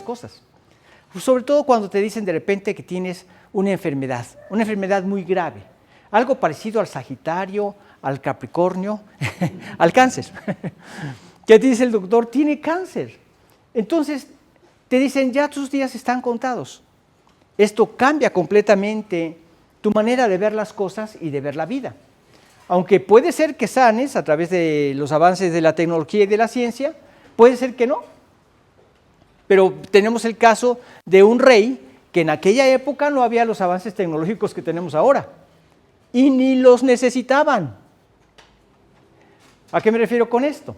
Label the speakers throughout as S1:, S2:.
S1: las cosas. Sobre todo cuando te dicen de repente que tienes una enfermedad muy grave, algo parecido al Sagitario, al Capricornio, al cáncer. ¿Qué te dice el doctor? Tiene cáncer. Entonces te dicen, ya tus días están contados. Esto cambia completamente tu manera de ver las cosas y de ver la vida. Aunque puede ser que sanes a través de los avances de la tecnología y de la ciencia, puede ser que no. Pero tenemos el caso de un rey que en aquella época no había los avances tecnológicos que tenemos ahora y ni los necesitaban. ¿A qué me refiero con esto?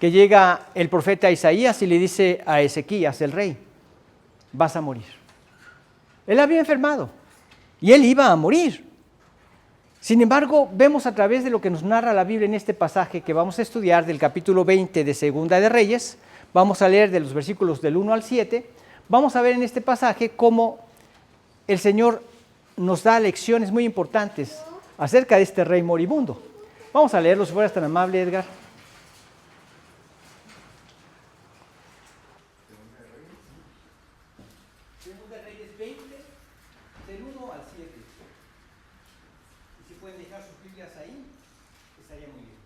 S1: Que llega el profeta Isaías y le dice a Ezequías, el rey, vas a morir. Él había enfermado y él iba a morir. Sin embargo, vemos a través de lo que nos narra la Biblia en este pasaje que vamos a estudiar del capítulo 20 de Segunda de Reyes, vamos a leer de los versículos del 1 al 7, vamos a ver en este pasaje cómo el Señor nos da lecciones muy importantes acerca de este rey moribundo. Vamos a leerlo, si fueras tan amable, Edgar. Segunda de Reyes 20, del 1 al 7. Y si pueden dejar sus Biblias ahí, estaría muy bien.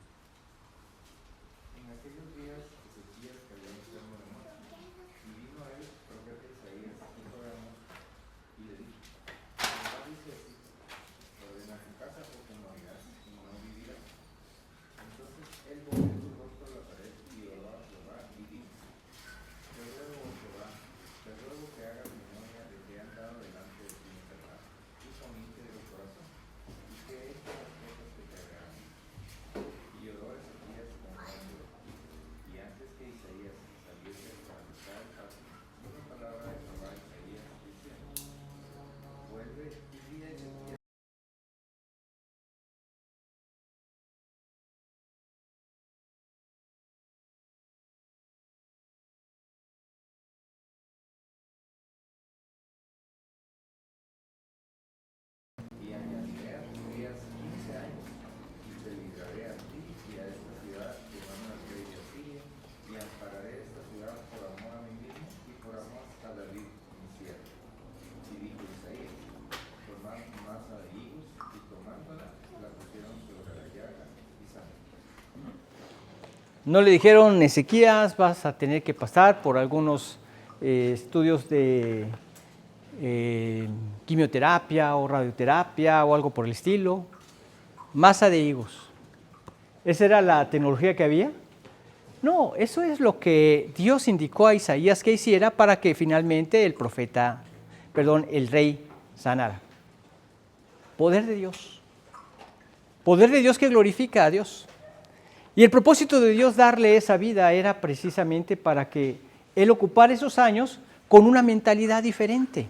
S2: En aquellos días Ezequías cayó enfermo de muerte, y vino a él el profeta Isaías, hijo de Amós, y le dijo: Jehová dice así: ordena tu casa porque morirás y no vivirás. Entonces él volvió su rostro a la pared y oró a Jehová y dijo: Te ruego, oh Jehová, te ruego que hagas memoria de que he andado delante de ti en verdad y con íntegro corazón, y que he hecho las cosas que te agradan. Y oró Ezequías con gran dolor. Y antes que Isaías saliese para cruzar el paso, una palabra de Jehová a Isaías diciendo: Vuelve y di a Ezequías. Y añadiré a tus días 15 años, y te libraré a ti y a esta ciudad de mano del rey de Asiria, y ampararé esta ciudad por amor a mí mismo y por amor a David, mi siervo. Y dijo Isaías: Tomad masa de higos, y tomándola, la pusieron sobre la llaga y sanó.
S1: No le dijeron, Ezequías, vas a tener que pasar por algunos estudios de quimioterapia o radioterapia o algo por el estilo. Masa de higos. ¿Esa era la tecnología que había? No, eso es lo que Dios indicó a Isaías que hiciera para que finalmente el rey sanara. Poder de Dios. Poder de Dios que glorifica a Dios. Y el propósito de Dios darle esa vida era precisamente para que él ocupara esos años con una mentalidad diferente,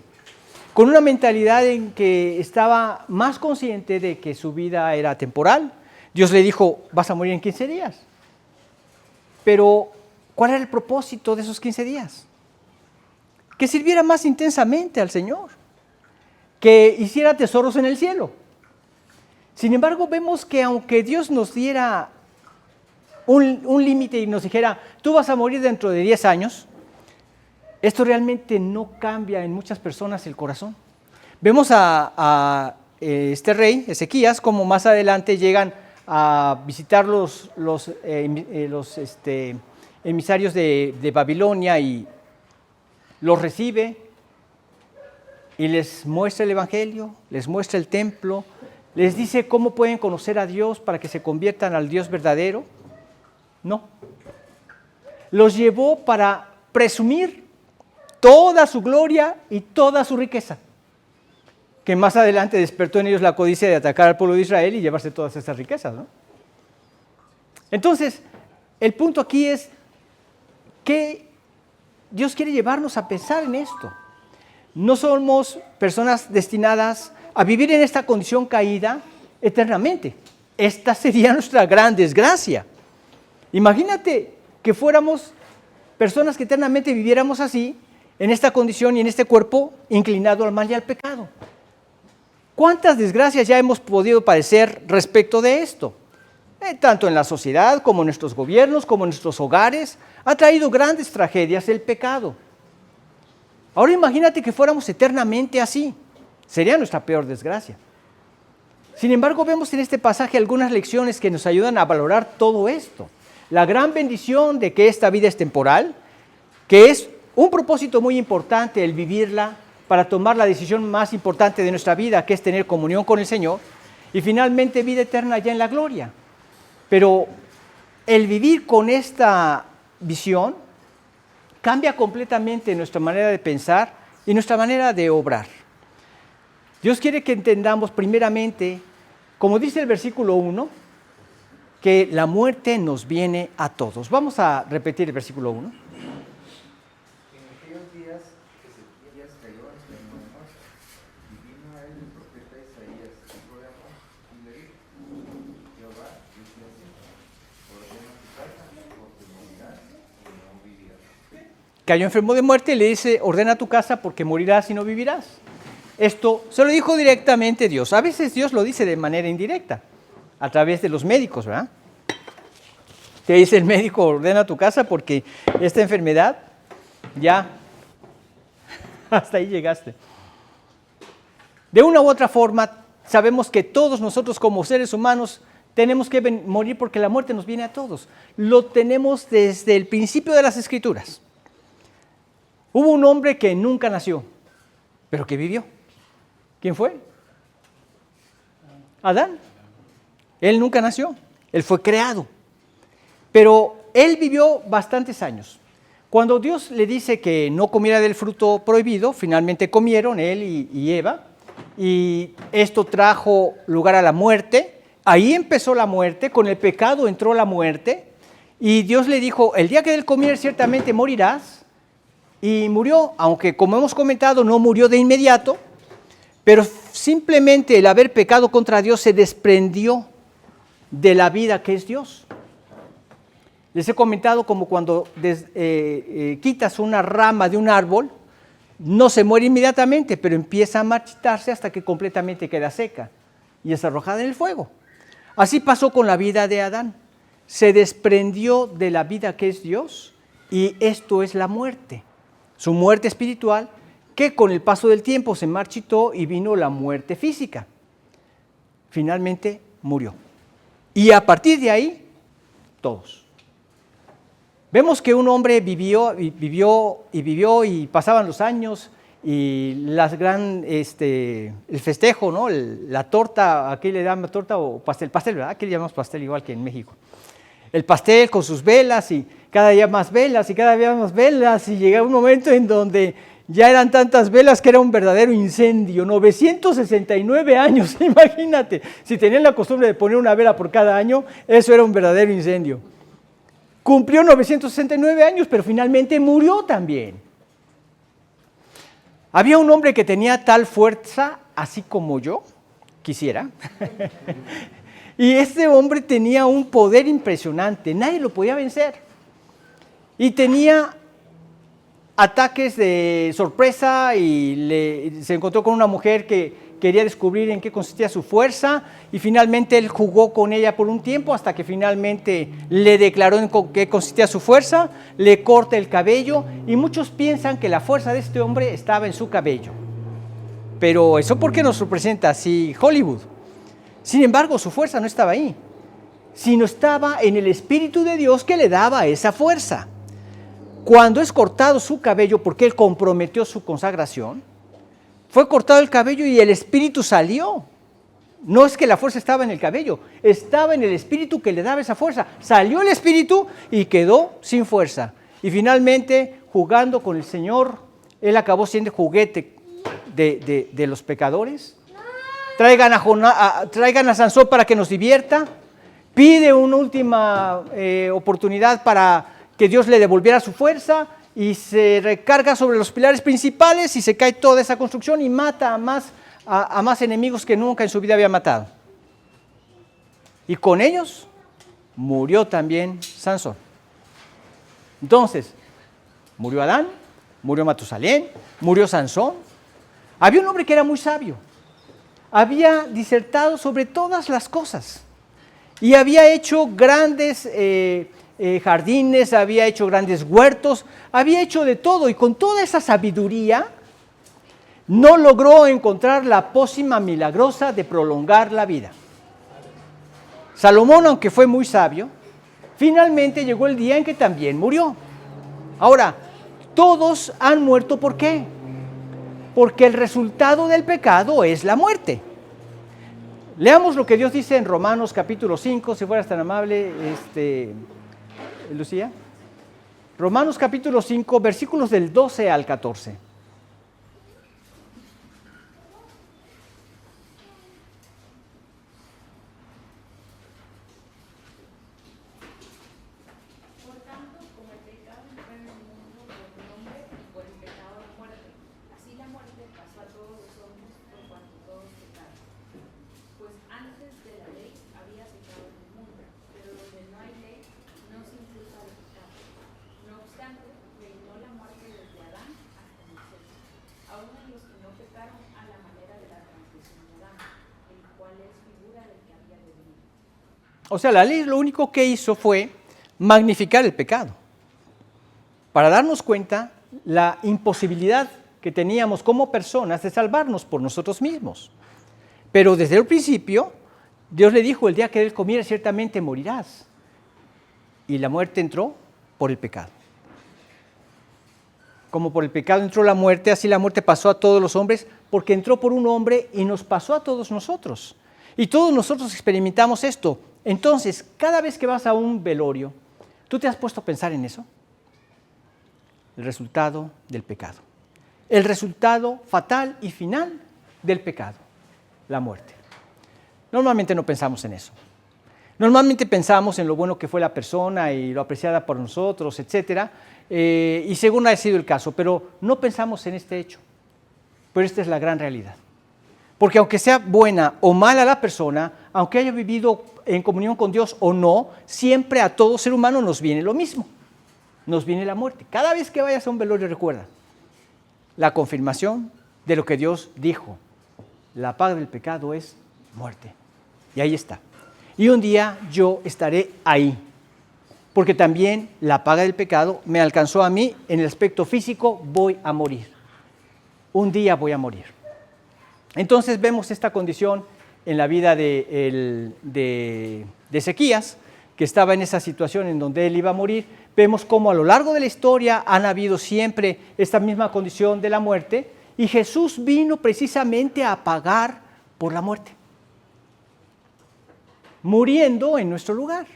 S1: con una mentalidad en que estaba más consciente de que su vida era temporal. Dios le dijo, vas a morir en 15 días. Pero, ¿cuál era el propósito de esos 15 días? Que sirviera más intensamente al Señor, que hiciera tesoros en el cielo. Sin embargo, vemos que aunque Dios nos diera un límite y nos dijera, tú vas a morir dentro de 10 años, esto realmente no cambia en muchas personas el corazón. Vemos a este rey, Ezequías, como más adelante llegan a visitar los emisarios de Babilonia y los recibe y les muestra el Evangelio, les muestra el templo, les dice cómo pueden conocer a Dios para que se conviertan al Dios verdadero. No. Los llevó para presumir toda su gloria y toda su riqueza, que más adelante despertó en ellos la codicia de atacar al pueblo de Israel y llevarse todas esas riquezas, ¿no? Entonces, el punto aquí es que Dios quiere llevarnos a pensar en esto. No somos personas destinadas a vivir en esta condición caída eternamente. Esta sería nuestra gran desgracia. Imagínate que fuéramos personas que eternamente viviéramos así, en esta condición y en este cuerpo inclinado al mal y al pecado. ¿Cuántas desgracias ya hemos podido padecer respecto de esto? Tanto en la sociedad como en nuestros gobiernos, como en nuestros hogares, ha traído grandes tragedias el pecado. Ahora imagínate que fuéramos eternamente así. Sería nuestra peor desgracia. Sin embargo, vemos en este pasaje algunas lecciones que nos ayudan a valorar todo esto. La gran bendición de que esta vida es temporal, que es un propósito muy importante el vivirla para tomar la decisión más importante de nuestra vida, que es tener comunión con el Señor, y finalmente vida eterna ya en la gloria. Pero el vivir con esta visión cambia completamente nuestra manera de pensar y nuestra manera de obrar. Dios quiere que entendamos primeramente, como dice el versículo 1, que la muerte nos viene a todos. Vamos a repetir el versículo 1.
S2: En aquellos días Ezequías cayó enfermo de muerte, y vino a él el profeta Isaías, hijo de Amós, y le dijo: Jehová dice así: ordena tu casa, porque morirás y no vivirás.
S1: Cayó enfermo de muerte y le dice, ordena tu casa porque morirás y no vivirás. Esto se lo dijo directamente Dios. A veces Dios lo dice de manera indirecta, a través de los médicos, ¿verdad? Te dice el médico, ordena tu casa porque esta enfermedad ya, hasta ahí llegaste. De una u otra forma, sabemos que todos nosotros como seres humanos tenemos que morir porque la muerte nos viene a todos. Lo tenemos desde el principio de las Escrituras. Hubo un hombre que nunca nació, pero que vivió. ¿Quién fue? Adán. Él nunca nació, él fue creado. Pero él vivió bastantes años. Cuando Dios le dice que no comiera del fruto prohibido, finalmente comieron él y Eva, y esto trajo lugar a la muerte. Ahí empezó la muerte, con el pecado entró la muerte, y Dios le dijo, el día que él comiera ciertamente morirás, y murió, aunque como hemos comentado no murió de inmediato, pero simplemente el haber pecado contra Dios se desprendió de la vida que es Dios. Les he comentado como cuando quitas una rama de un árbol, no se muere inmediatamente, pero empieza a marchitarse hasta que completamente queda seca y es arrojada en el fuego. Así pasó con la vida de Adán. Se desprendió de la vida que es Dios y esto es la muerte. Su muerte espiritual, que con el paso del tiempo se marchitó y vino la muerte física. Finalmente murió. Y a partir de ahí, todos. Vemos que un hombre vivió y pasaban los años y el festejo, ¿no? La torta, aquí le llaman torta o pastel, ¿verdad? Aquí le llamamos pastel igual que en México. El pastel con sus velas y cada día más velas y cada día más velas y llega un momento en donde ya eran tantas velas que era un verdadero incendio. 969 años, imagínate. Si tenían la costumbre de poner una vela por cada año, eso era un verdadero incendio. Cumplió 969 años, pero finalmente murió también. Había un hombre que tenía tal fuerza, así como yo quisiera, y este hombre tenía un poder impresionante, nadie lo podía vencer. Y tenía ataques de sorpresa y se encontró con una mujer que quería descubrir en qué consistía su fuerza y finalmente él jugó con ella por un tiempo hasta que finalmente le declaró en qué consistía su fuerza, le corta el cabello y muchos piensan que la fuerza de este hombre estaba en su cabello. Pero eso porque nos representa así Hollywood. Sin embargo, su fuerza no estaba ahí, sino estaba en el Espíritu de Dios que le daba esa fuerza. Cuando es cortado su cabello, porque él comprometió su consagración, fue cortado el cabello y el Espíritu salió. No es que la fuerza estaba en el cabello, estaba en el Espíritu que le daba esa fuerza. Salió el Espíritu y quedó sin fuerza. Y finalmente, jugando con el Señor, él acabó siendo juguete de los pecadores. Traigan a Sansón para que nos divierta. Pide una última oportunidad para que Dios le devolviera su fuerza y se recarga sobre los pilares principales y se cae toda esa construcción y mata a más enemigos que nunca en su vida había matado. Y con ellos murió también Sansón. Entonces, murió Adán, murió Matusalén, murió Sansón. Había un hombre que era muy sabio. Había disertado sobre todas las cosas. Y había hecho grandes jardines, había hecho grandes huertos, había hecho de todo. Y con toda esa sabiduría no logró encontrar la pócima milagrosa de prolongar la vida. Salomón, aunque fue muy sabio, finalmente llegó el día en que también murió. Ahora, todos han muerto, ¿por qué? Porque el resultado del pecado es la muerte. Leamos lo que Dios dice en Romanos capítulo 5, si fueras tan amable, Lucía. Romanos capítulo 5, versículos del 12 al 14. O sea, la ley lo único que hizo fue magnificar el pecado, para darnos cuenta la imposibilidad que teníamos como personas de salvarnos por nosotros mismos. Pero desde el principio, Dios le dijo, el día que él comiera ciertamente morirás. Y la muerte entró por el pecado. Como por el pecado entró la muerte, así la muerte pasó a todos los hombres, porque entró por un hombre y nos pasó a todos nosotros. Y todos nosotros experimentamos esto. Entonces, cada vez que vas a un velorio, ¿tú te has puesto a pensar en eso? El resultado del pecado. El resultado fatal y final del pecado, la muerte. Normalmente no pensamos en eso. Normalmente pensamos en lo bueno que fue la persona y lo apreciada por nosotros, etc. Y según ha sido el caso, pero no pensamos en este hecho. Pero esta es la gran realidad. Porque aunque sea buena o mala la persona, aunque haya vivido en comunión con Dios o no, siempre a todo ser humano nos viene lo mismo. Nos viene la muerte. Cada vez que vayas a un velorio, recuerda la confirmación de lo que Dios dijo. La paga del pecado es muerte. Y ahí está. Y un día yo estaré ahí. Porque también la paga del pecado me alcanzó a mí en el aspecto físico, voy a morir. Un día voy a morir. Entonces vemos esta condición en la vida de Ezequías, que estaba en esa situación en donde él iba a morir. Vemos cómo a lo largo de la historia han habido siempre esta misma condición de la muerte, y Jesús vino precisamente a pagar por la muerte, muriendo en nuestro lugar.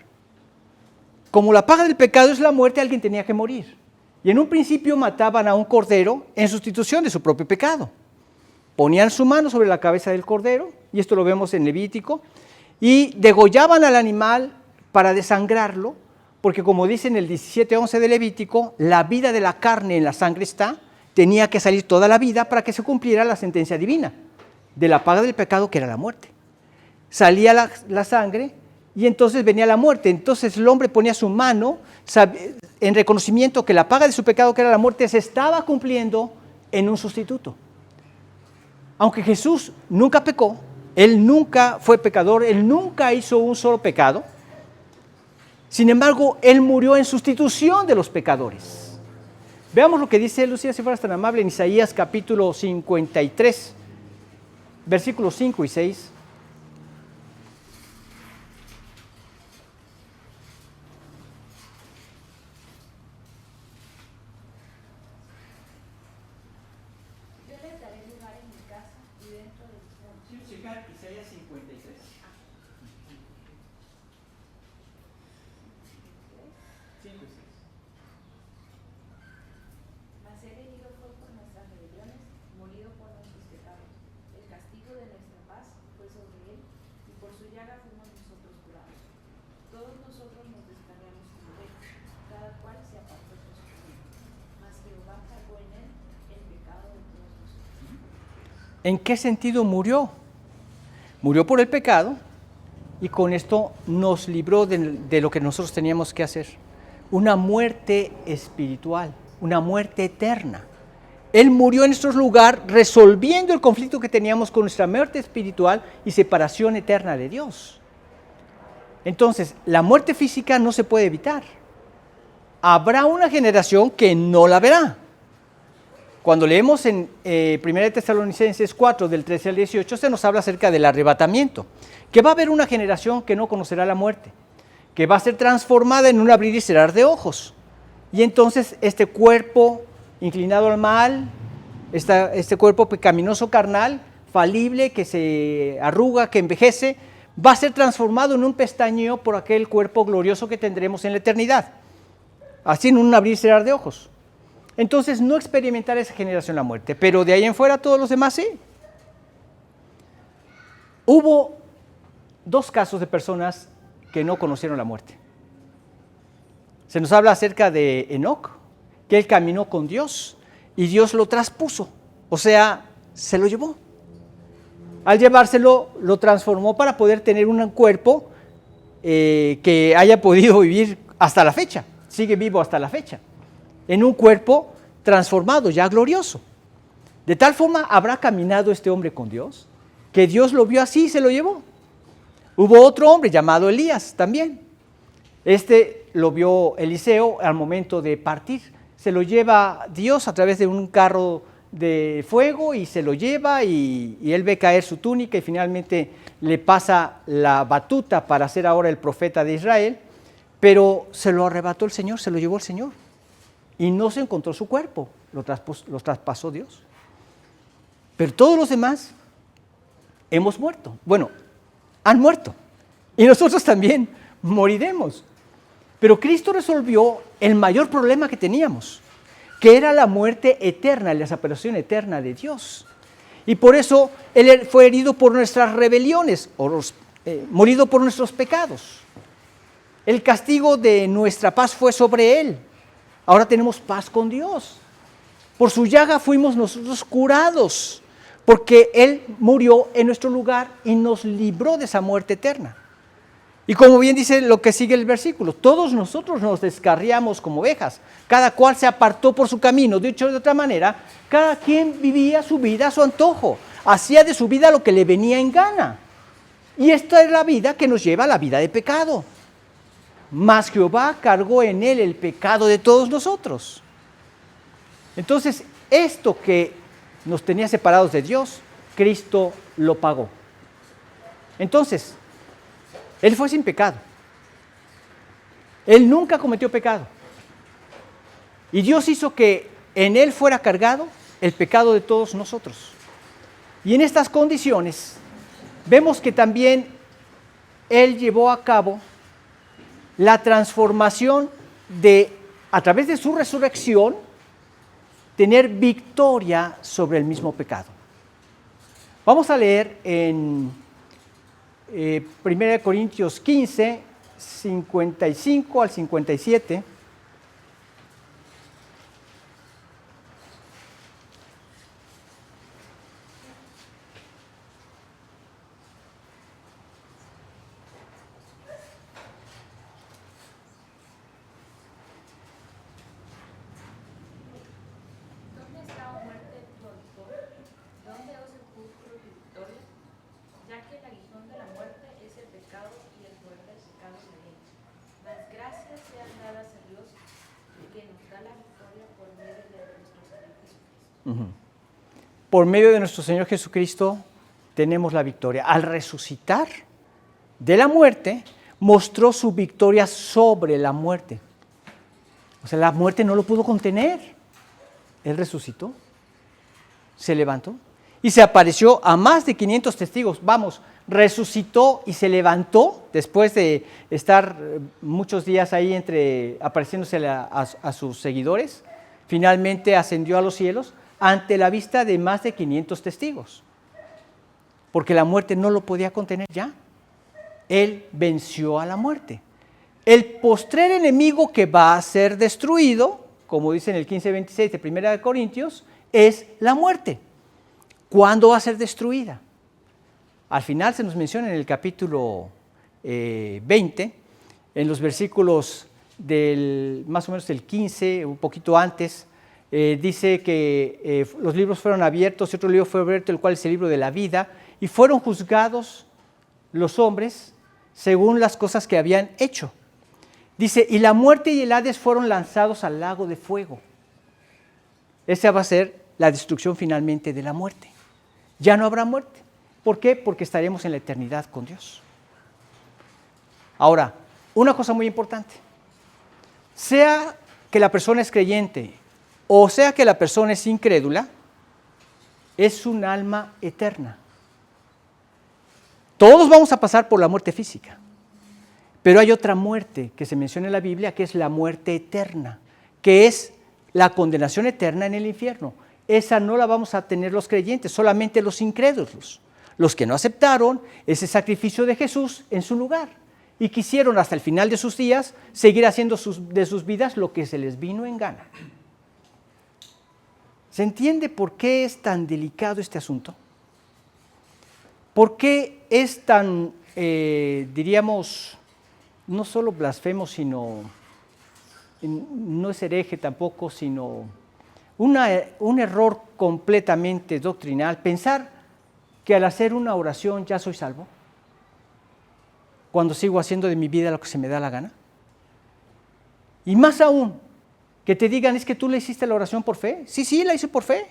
S1: Como la paga del pecado es la muerte, alguien tenía que morir. Y en un principio mataban a un cordero en sustitución de su propio pecado. Ponían su mano sobre la cabeza del cordero, y esto lo vemos en Levítico, y degollaban al animal para desangrarlo, porque como dice en el 17:11 de Levítico, la vida de la carne en la sangre está, tenía que salir toda la vida para que se cumpliera la sentencia divina de la paga del pecado, que era la muerte. Salía la sangre y entonces venía la muerte. Entonces el hombre ponía su mano en reconocimiento que la paga de su pecado, que era la muerte, se estaba cumpliendo en un sustituto. Aunque Jesús nunca pecó, él nunca fue pecador, él nunca hizo un solo pecado. Sin embargo, él murió en sustitución de los pecadores. Veamos lo que dice Lucía, si fueras tan amable, en Isaías capítulo 53, versículos 5 y 6. Isaías 53.
S3: Mas él herido fue por nuestras rebeliones, molido por nuestros pecados. El castigo de nuestra paz fue sobre él, y por su llaga fuimos nosotros curados. Todos nosotros nos descarriamos como ovejas, cada cual se apartó por su camino. Mas Jehová cargó en él el pecado de todos nosotros.
S1: ¿En qué sentido murió? Murió por el pecado, y con esto nos libró de lo que nosotros teníamos que hacer. Una muerte espiritual, una muerte eterna. Él murió en nuestro lugar, resolviendo el conflicto que teníamos con nuestra muerte espiritual y separación eterna de Dios. Entonces, la muerte física no se puede evitar. Habrá una generación que no la verá. Cuando leemos en 1 Tesalonicenses 4, del 13 al 18, se nos habla acerca del arrebatamiento, que va a haber una generación que no conocerá la muerte, que va a ser transformada en un abrir y cerrar de ojos. Y entonces este cuerpo inclinado al mal, este cuerpo pecaminoso carnal, falible, que se arruga, que envejece, va a ser transformado en un pestañeo por aquel cuerpo glorioso que tendremos en la eternidad. Así en un abrir y cerrar de ojos. Entonces no experimentará esa generación la muerte, pero de ahí en fuera todos los demás sí. Hubo 2 casos de personas que no conocieron la muerte. Se nos habla acerca de Enoc, que él caminó con Dios y Dios lo traspuso, o sea, se lo llevó. Al llevárselo, lo transformó para poder tener un cuerpo que haya podido vivir hasta la fecha, sigue vivo hasta la fecha, en un cuerpo transformado, ya glorioso. De tal forma habrá caminado este hombre con Dios, que Dios lo vio así y se lo llevó. Hubo otro hombre llamado Elías también. Este lo vio Eliseo al momento de partir. Se lo lleva Dios a través de un carro de fuego y se lo lleva y él ve caer su túnica y finalmente le pasa la batuta para ser ahora el profeta de Israel, pero se lo arrebató el Señor, se lo llevó el Señor y no se encontró su cuerpo, lo traspasó Dios. Pero todos los demás hemos muerto, bueno, han muerto y nosotros también moriremos. Pero Cristo resolvió el mayor problema que teníamos, que era la muerte eterna, la separación eterna de Dios. Y por eso Él fue herido por nuestras rebeliones, morido por nuestros pecados. El castigo de nuestra paz fue sobre Él. Ahora tenemos paz con Dios. Por su llaga fuimos nosotros curados, porque Él murió en nuestro lugar y nos libró de esa muerte eterna. Y como bien dice lo que sigue el versículo, todos nosotros nos descarriamos como ovejas, cada cual se apartó por su camino. Dicho de otra manera, cada quien vivía su vida a su antojo, hacía de su vida lo que le venía en gana. Y esta es la vida que nos lleva a la vida de pecado. Mas Jehová cargó en él el pecado de todos nosotros. Entonces, esto que nos tenía separados de Dios, Cristo lo pagó. Entonces, Él fue sin pecado. Él nunca cometió pecado. Y Dios hizo que en Él fuera cargado el pecado de todos nosotros. Y en estas condiciones vemos que también Él llevó a cabo la transformación de, a través de su resurrección, tener victoria sobre el mismo pecado. Vamos a leer en 1 Corintios 15, 55 al 57.
S3: ¿Dónde está, oh muerte, tu victoria? ¿Dónde, oh sepulcro, tu victoria? Ya que el aguijón de la muerte es el pecado y el poder del pecado es la ley. Las gracias sean dadas a Dios, que nos da la victoria por medio de nuestro Señor Jesucristo.
S1: Por medio de nuestro Señor Jesucristo tenemos la victoria. Al resucitar de la muerte, mostró su victoria sobre la muerte. O sea, la muerte no lo pudo contener. Él resucitó, se levantó y se apareció a más de 500 testigos. Vamos, resucitó y se levantó después de estar muchos días ahí apareciéndose a sus seguidores. Finalmente ascendió a los cielos ante la vista de más de 500 testigos, porque la muerte no lo podía contener ya. Él venció a la muerte. El postrer enemigo que va a ser destruido, como dice en el 15:26 de 1 Corintios, es la muerte. ¿Cuándo va a ser destruida? Al final se nos menciona en el capítulo 20, en los versículos más o menos del 15, un poquito antes, dice que los libros fueron abiertos y otro libro fue abierto, el cual es el libro de la vida, y fueron juzgados los hombres según las cosas que habían hecho. Dice, y la muerte y el Hades fueron lanzados al lago de fuego. Esa va a ser la destrucción finalmente de la muerte. Ya no habrá muerte. ¿Por qué? Porque estaremos en la eternidad con Dios. Ahora, una cosa muy importante. Sea que la persona es creyente o sea que la persona es incrédula, es un alma eterna. Todos vamos a pasar por la muerte física, pero hay otra muerte que se menciona en la Biblia, que es la muerte eterna, que es la condenación eterna en el infierno. Esa no la vamos a tener los creyentes, solamente los incrédulos, los que no aceptaron ese sacrificio de Jesús en su lugar y quisieron hasta el final de sus días seguir haciendo de sus vidas lo que se les vino en gana. ¿Se entiende por qué es tan delicado este asunto? ¿Por qué es tan, diríamos, no solo blasfemo, sino, no es hereje tampoco, sino un error completamente doctrinal, pensar que al hacer una oración ya soy salvo, cuando sigo haciendo de mi vida lo que se me da la gana? Y más aún, que te digan, es que tú le hiciste la oración por fe. Sí, la hice por fe.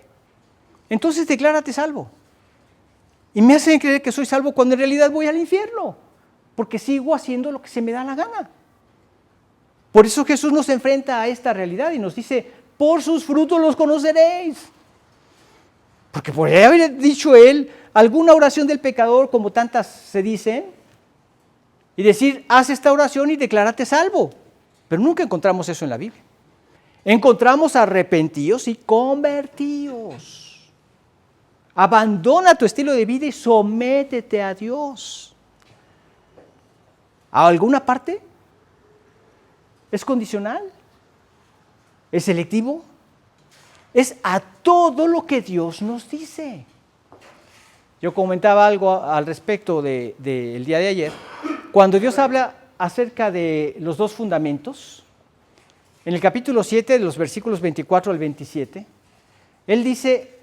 S1: Entonces declárate salvo. Y me hacen creer que soy salvo cuando en realidad voy al infierno, porque sigo haciendo lo que se me da la gana. Por eso Jesús nos enfrenta a esta realidad y nos dice, por sus frutos los conoceréis. Porque podría haber dicho él alguna oración del pecador, como tantas se dicen, y decir, haz esta oración y declárate salvo. Pero nunca encontramos eso en la Biblia. Encontramos arrepentíos y convertíos. Abandona tu estilo de vida y sométete a Dios. ¿A alguna parte? ¿Es condicional? ¿Es selectivo? Es a todo lo que Dios nos dice. Yo comentaba algo al respecto del día de ayer. Cuando Dios habla acerca de los dos fundamentos, en el capítulo 7, de los versículos 24 al 27, Él dice,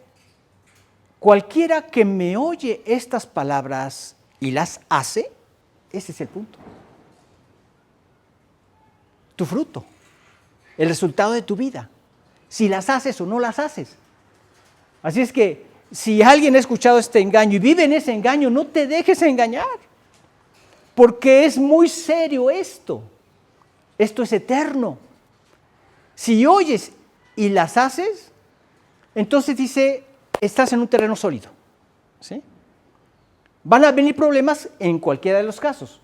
S1: cualquiera que me oye estas palabras y las hace, ese es el punto. Tu fruto, el resultado de tu vida, si las haces o no las haces. Así es que, si alguien ha escuchado este engaño y vive en ese engaño, no te dejes engañar, porque es muy serio esto. Esto es eterno. Si oyes y las haces, entonces dice, estás en un terreno sólido. ¿Sí? Van a venir problemas en cualquiera de los casos.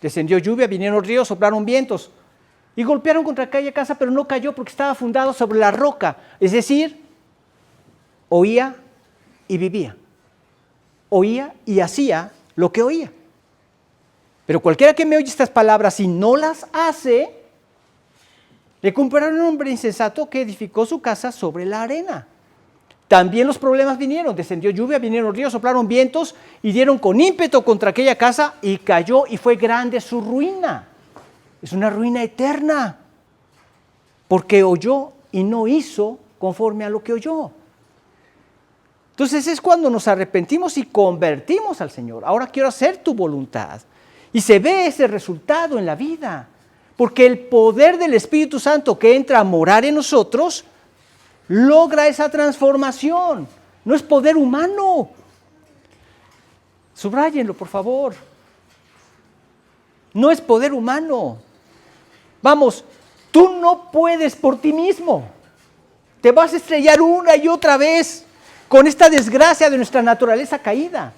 S1: Descendió lluvia, vinieron ríos, soplaron vientos y golpearon contra aquella casa, pero no cayó porque estaba fundado sobre la roca. Es decir, oía y vivía. Oía y hacía lo que oía. Pero cualquiera que me oye estas palabras y no las hace, le comparará un hombre insensato que edificó su casa sobre la arena. También los problemas vinieron, descendió lluvia, vinieron ríos, soplaron vientos y dieron con ímpetu contra aquella casa y cayó y fue grande su ruina. Es una ruina eterna, porque oyó y no hizo conforme a lo que oyó. Entonces es cuando nos arrepentimos y convertimos al Señor. Ahora quiero hacer tu voluntad. Y se ve ese resultado en la vida. Porque el poder del Espíritu Santo que entra a morar en nosotros logra esa transformación. No es poder humano. Subráyenlo, por favor. No es poder humano. Vamos, tú no puedes por ti mismo. Te vas a estrellar una y otra vez con esta desgracia de nuestra naturaleza caída.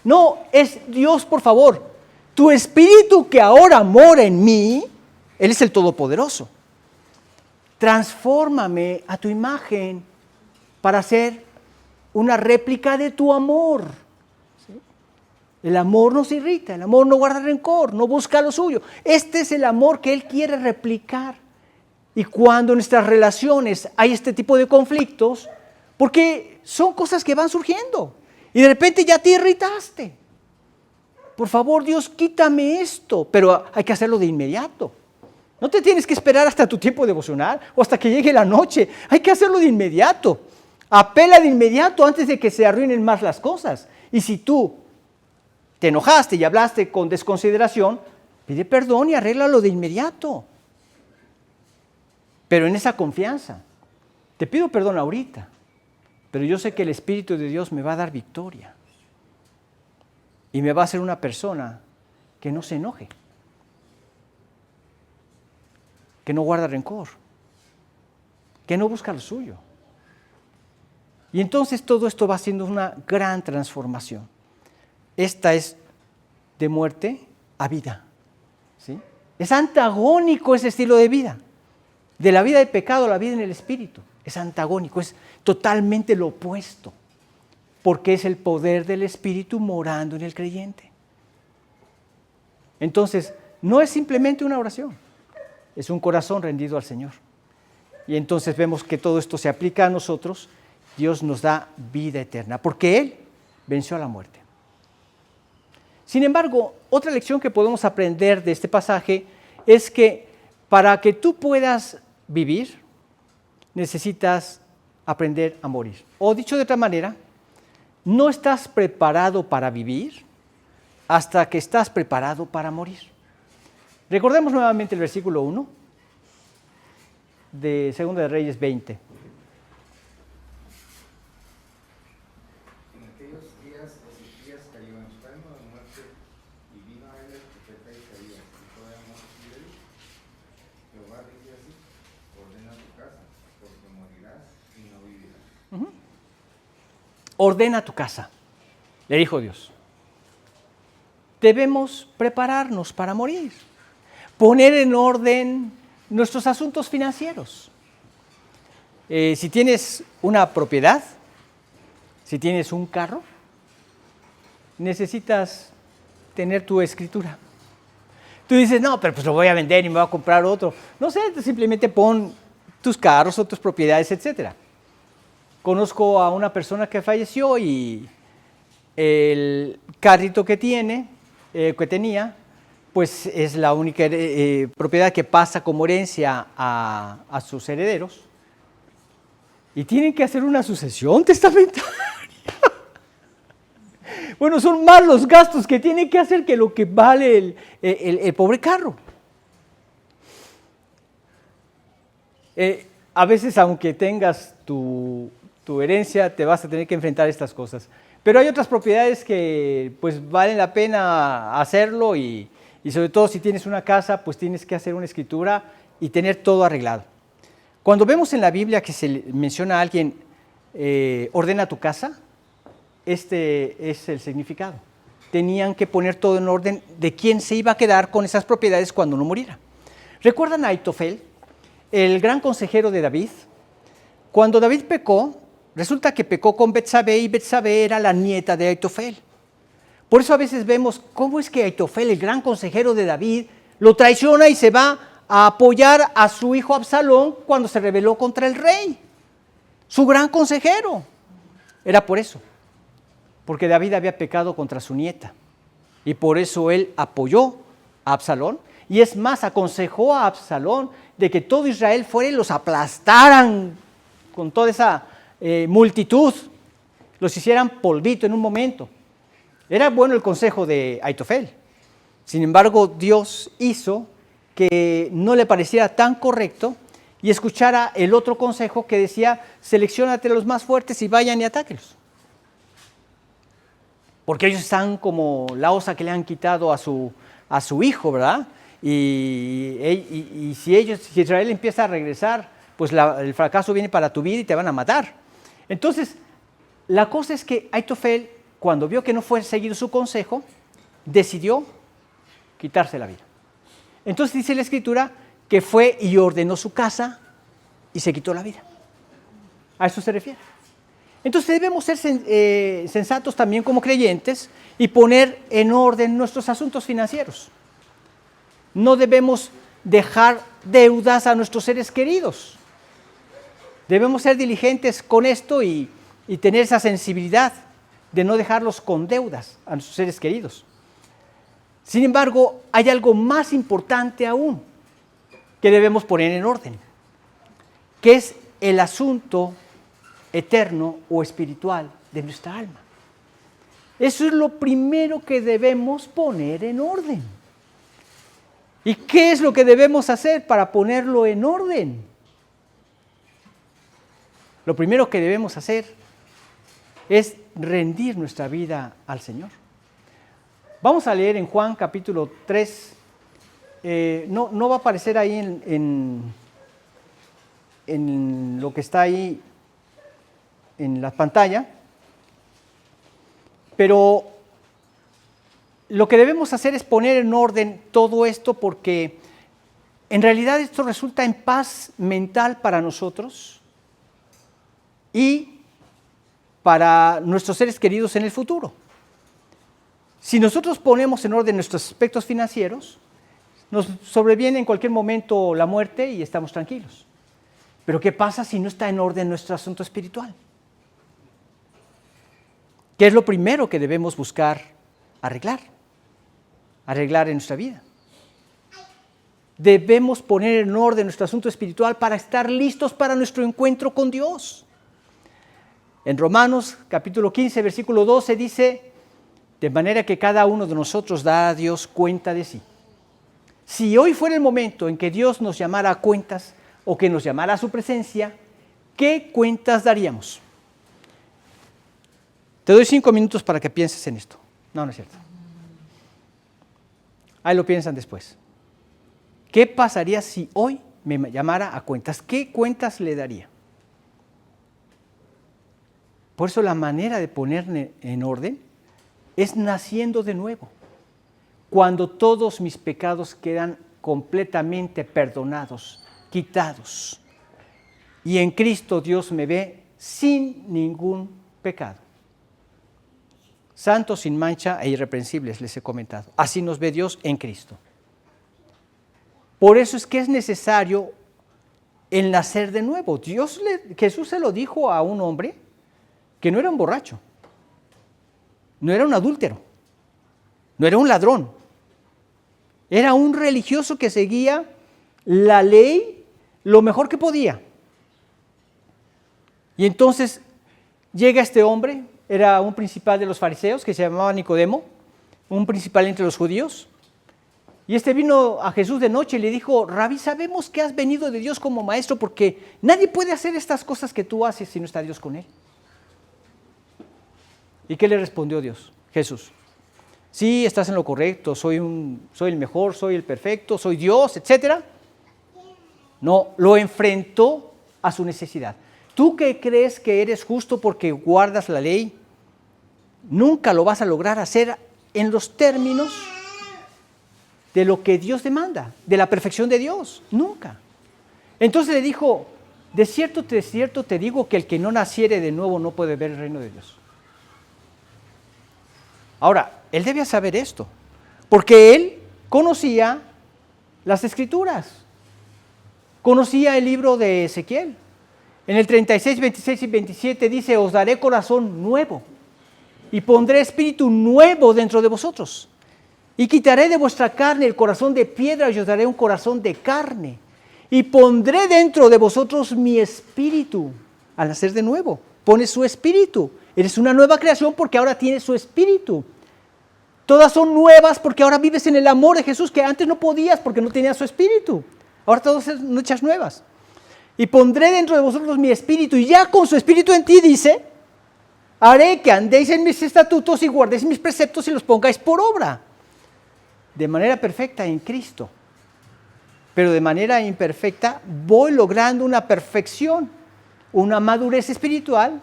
S1: No, es Dios, por favor. Tu Espíritu que ahora mora en mí, Él es el Todopoderoso. Transfórmame a tu imagen para ser una réplica de tu amor. ¿Sí? El amor no se irrita, el amor no guarda rencor, no busca lo suyo. Este es el amor que Él quiere replicar. Y cuando en nuestras relaciones hay este tipo de conflictos, porque son cosas que van surgiendo, y de repente ya te irritaste. Por favor, Dios, quítame esto, pero hay que hacerlo de inmediato. No te tienes que esperar hasta tu tiempo devocional o hasta que llegue la noche. Hay que hacerlo de inmediato. Apela de inmediato antes de que se arruinen más las cosas. Y si tú te enojaste y hablaste con desconsideración, pide perdón y arréglalo de inmediato. Pero en esa confianza. Te pido perdón ahorita, pero yo sé que el Espíritu de Dios me va a dar victoria. Y me va a hacer una persona que no se enoje, que no guarda rencor, que no busca lo suyo. Y entonces todo esto va siendo una gran transformación. Esta es de muerte a vida, ¿sí? Es antagónico ese estilo de vida. De la vida del pecado a la vida en el Espíritu. Es antagónico, es totalmente lo opuesto. Porque es el poder del Espíritu morando en el creyente. Entonces, no es simplemente una oración. Es un corazón rendido al Señor. Y entonces vemos que todo esto se aplica a nosotros. Dios nos da vida eterna, porque Él venció a la muerte. Sin embargo, otra lección que podemos aprender de este pasaje es que para que tú puedas vivir, necesitas aprender a morir. O dicho de otra manera, no estás preparado para vivir hasta que estás preparado para morir. Recordemos nuevamente el versículo 1 de 2 de Reyes 20.
S2: En aquellos días Ezequías cayó enfermo de muerte y vino a él el profeta Isaías, hijo de Amós, y le dijo: Jehová dice así: ordena tu casa, porque morirás y no vivirás.
S1: Ordena tu casa, le dijo Dios. Debemos prepararnos para morir, poner en orden nuestros asuntos financieros. Si tienes una propiedad, si tienes un carro, necesitas tener tu escritura. Tú dices, no, pero pues lo voy a vender y me voy a comprar otro. No sé, simplemente pon tus carros o tus propiedades, etc. Conozco a una persona que falleció y el carrito que tenía, pues es la única propiedad que pasa como herencia a sus herederos. Y tienen que hacer una sucesión testamentaria. Bueno, son más los gastos que tienen que hacer que lo que vale el pobre carro. A veces, aunque tengas tu herencia, te vas a tener que enfrentar a estas cosas. Pero hay otras propiedades que pues valen la pena hacerlo y sobre todo si tienes una casa, pues tienes que hacer una escritura y tener todo arreglado. Cuando vemos en la Biblia que se menciona a alguien, ordena tu casa, este es el significado. Tenían que poner todo en orden de quién se iba a quedar con esas propiedades cuando uno muriera. ¿Recuerdan a Aitofel, el gran consejero de David? Cuando David pecó, resulta que pecó con Betsabé y Betsabé era la nieta de Aitofel. Por eso a veces vemos cómo es que Aitofel, el gran consejero de David, lo traiciona y se va a apoyar a su hijo Absalón cuando se rebeló contra el rey. Su gran consejero. Era por eso. Porque David había pecado contra su nieta. Y por eso él apoyó a Absalón. Y es más, aconsejó a Absalón de que todo Israel fuera y los aplastaran con toda esa multitud. Los hicieran polvito en un momento. Era bueno el consejo de Aitofel. Sin embargo, Dios hizo que no le pareciera tan correcto y escuchara el otro consejo que decía: selecciónate a los más fuertes y vayan y atáquelos. Porque ellos están como la osa que le han quitado a su hijo, ¿verdad? Y si Israel empieza a regresar, pues el fracaso viene para tu vida y te van a matar. Entonces, la cosa es que Aitofel, cuando vio que no fue seguido su consejo, decidió quitarse la vida. Entonces dice la Escritura que fue y ordenó su casa y se quitó la vida. A eso se refiere. Entonces debemos ser sensatos también como creyentes y poner en orden nuestros asuntos financieros. No debemos dejar deudas a nuestros seres queridos. Debemos ser diligentes con esto y tener esa sensibilidad de no dejarlos con deudas a nuestros seres queridos. Sin embargo, hay algo más importante aún que debemos poner en orden, que es el asunto eterno o espiritual de nuestra alma. Eso es lo primero que debemos poner en orden. ¿Y qué es lo que debemos hacer para ponerlo en orden? Lo primero que debemos hacer es rendir nuestra vida al Señor. Vamos a leer en Juan capítulo 3. No va a aparecer ahí en lo que está ahí en la pantalla, pero lo que debemos hacer es poner en orden todo esto, porque en realidad esto resulta en paz mental para nosotros y para nuestros seres queridos en el futuro. Si nosotros ponemos en orden nuestros aspectos financieros, nos sobreviene en cualquier momento la muerte y estamos tranquilos. Pero ¿qué pasa si no está en orden nuestro asunto espiritual? ¿Qué es lo primero que debemos buscar arreglar en nuestra vida? Debemos poner en orden nuestro asunto espiritual para estar listos para nuestro encuentro con Dios. En Romanos capítulo 15, versículo 12 dice: de manera que cada uno de nosotros da a Dios cuenta de sí. Si hoy fuera el momento en que Dios nos llamara a cuentas o que nos llamara a su presencia, ¿qué cuentas daríamos? Te doy 5 minutos para que pienses en esto. No es cierto. Ahí lo piensan después. ¿Qué pasaría si hoy me llamara a cuentas? ¿Qué cuentas le daría? Por eso la manera de ponerme en orden es naciendo de nuevo. Cuando todos mis pecados quedan completamente perdonados, quitados. Y en Cristo Dios me ve sin ningún pecado. Santos, sin mancha e irreprensibles, les he comentado. Así nos ve Dios en Cristo. Por eso es que es necesario el nacer de nuevo. Jesús se lo dijo a un hombre que no era un borracho, no era un adúltero, no era un ladrón. Era un religioso que seguía la ley lo mejor que podía. Y entonces llega este hombre, era un principal de los fariseos que se llamaba Nicodemo, un principal entre los judíos. Y este vino a Jesús de noche y le dijo: Rabí, sabemos que has venido de Dios como maestro, porque nadie puede hacer estas cosas que tú haces si no está Dios con él. ¿Y qué le respondió Jesús? Sí, estás en lo correcto, soy el mejor, soy el perfecto, soy Dios, etc. No, lo enfrentó a su necesidad. ¿Tú que crees que eres justo porque guardas la ley? Nunca lo vas a lograr hacer en los términos de lo que Dios demanda, de la perfección de Dios, nunca. Entonces le dijo: de cierto te digo que el que no naciere de nuevo no puede ver el reino de Dios. Ahora, él debía saber esto, porque él conocía las Escrituras, conocía el libro de Ezequiel. En el 36, 26 y 27 dice: os daré corazón nuevo y pondré espíritu nuevo dentro de vosotros. Y quitaré de vuestra carne el corazón de piedra y os daré un corazón de carne. Y pondré dentro de vosotros mi espíritu. Al nacer de nuevo, pone su espíritu. Eres una nueva creación porque ahora tienes su espíritu. Todas son nuevas porque ahora vives en el amor de Jesús, que antes no podías porque no tenías su espíritu. Ahora todas son hechas nuevas. Y pondré dentro de vosotros mi espíritu, y ya con su espíritu en ti, dice, haré que andéis en mis estatutos y guardéis mis preceptos y los pongáis por obra. De manera perfecta en Cristo. Pero de manera imperfecta voy logrando una perfección, una madurez espiritual,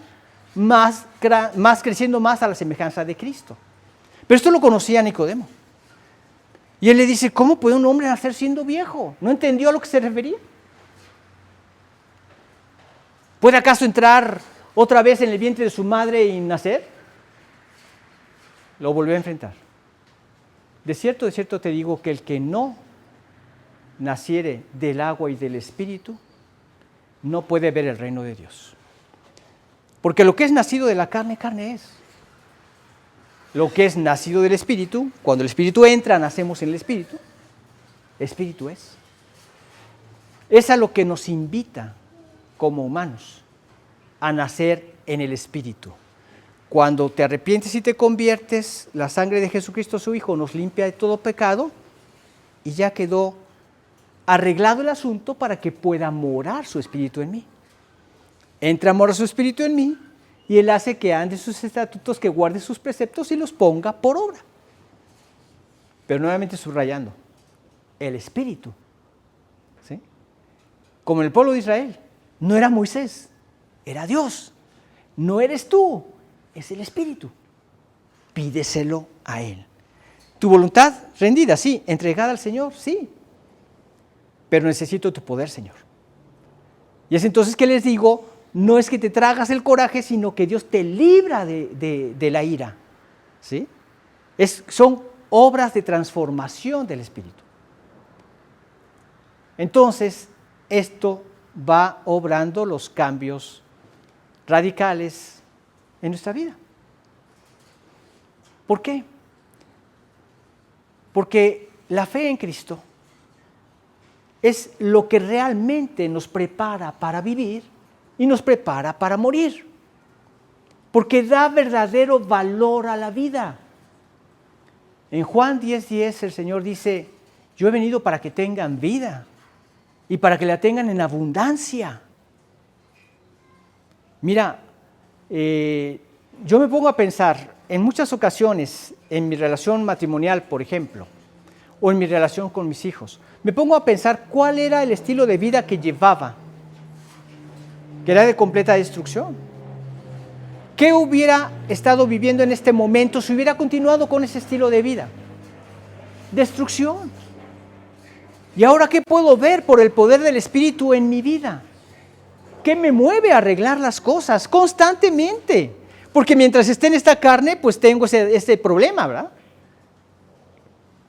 S1: más creciendo más a la semejanza de Cristo. Pero esto lo conocía Nicodemo. Y él le dice: ¿cómo puede un hombre nacer siendo viejo? ¿No entendió a lo que se refería? ¿Puede acaso entrar otra vez en el vientre de su madre y nacer? Lo volvió a enfrentar. De cierto te digo que el que no naciere del agua y del Espíritu no puede ver el reino de Dios. Porque lo que es nacido de la carne, carne es. Lo que es nacido del Espíritu, cuando el Espíritu entra, nacemos en el Espíritu, Espíritu es. Es a lo que nos invita como humanos a nacer en el Espíritu. Cuando te arrepientes y te conviertes, la sangre de Jesucristo, su Hijo, nos limpia de todo pecado y ya quedó arreglado el asunto para que pueda morar su Espíritu en mí. Entra a morar su Espíritu en mí y Él hace que ande sus estatutos, que guarde sus preceptos y los ponga por obra. Pero nuevamente subrayando, el Espíritu, ¿sí? Como en el pueblo de Israel, no era Moisés, era Dios. No eres tú, es el Espíritu. Pídeselo a Él. Tu voluntad rendida, sí. Entregada al Señor, sí. Pero necesito tu poder, Señor. Y es entonces que les digo, no es que te tragas el coraje, sino que Dios te libra de la ira, ¿sí? Son obras de transformación del Espíritu. Entonces, esto va obrando los cambios radicales en nuestra vida. ¿Por qué? Porque la fe en Cristo es lo que realmente nos prepara para vivir y nos prepara para morir. Porque da verdadero valor a la vida. En Juan 10:10 el Señor dice, yo he venido para que tengan vida y para que la tengan en abundancia. Mira, yo me pongo a pensar en muchas ocasiones en mi relación matrimonial, por ejemplo, o en mi relación con mis hijos. Me pongo a pensar cuál era el estilo de vida que llevaba, que era de completa destrucción. ¿Qué hubiera estado viviendo en este momento si hubiera continuado con ese estilo de vida? Destrucción. ¿Y ahora qué puedo ver por el poder del Espíritu en mi vida? ¿Qué me mueve a arreglar las cosas constantemente? Porque mientras esté en esta carne, pues tengo este problema, ¿verdad?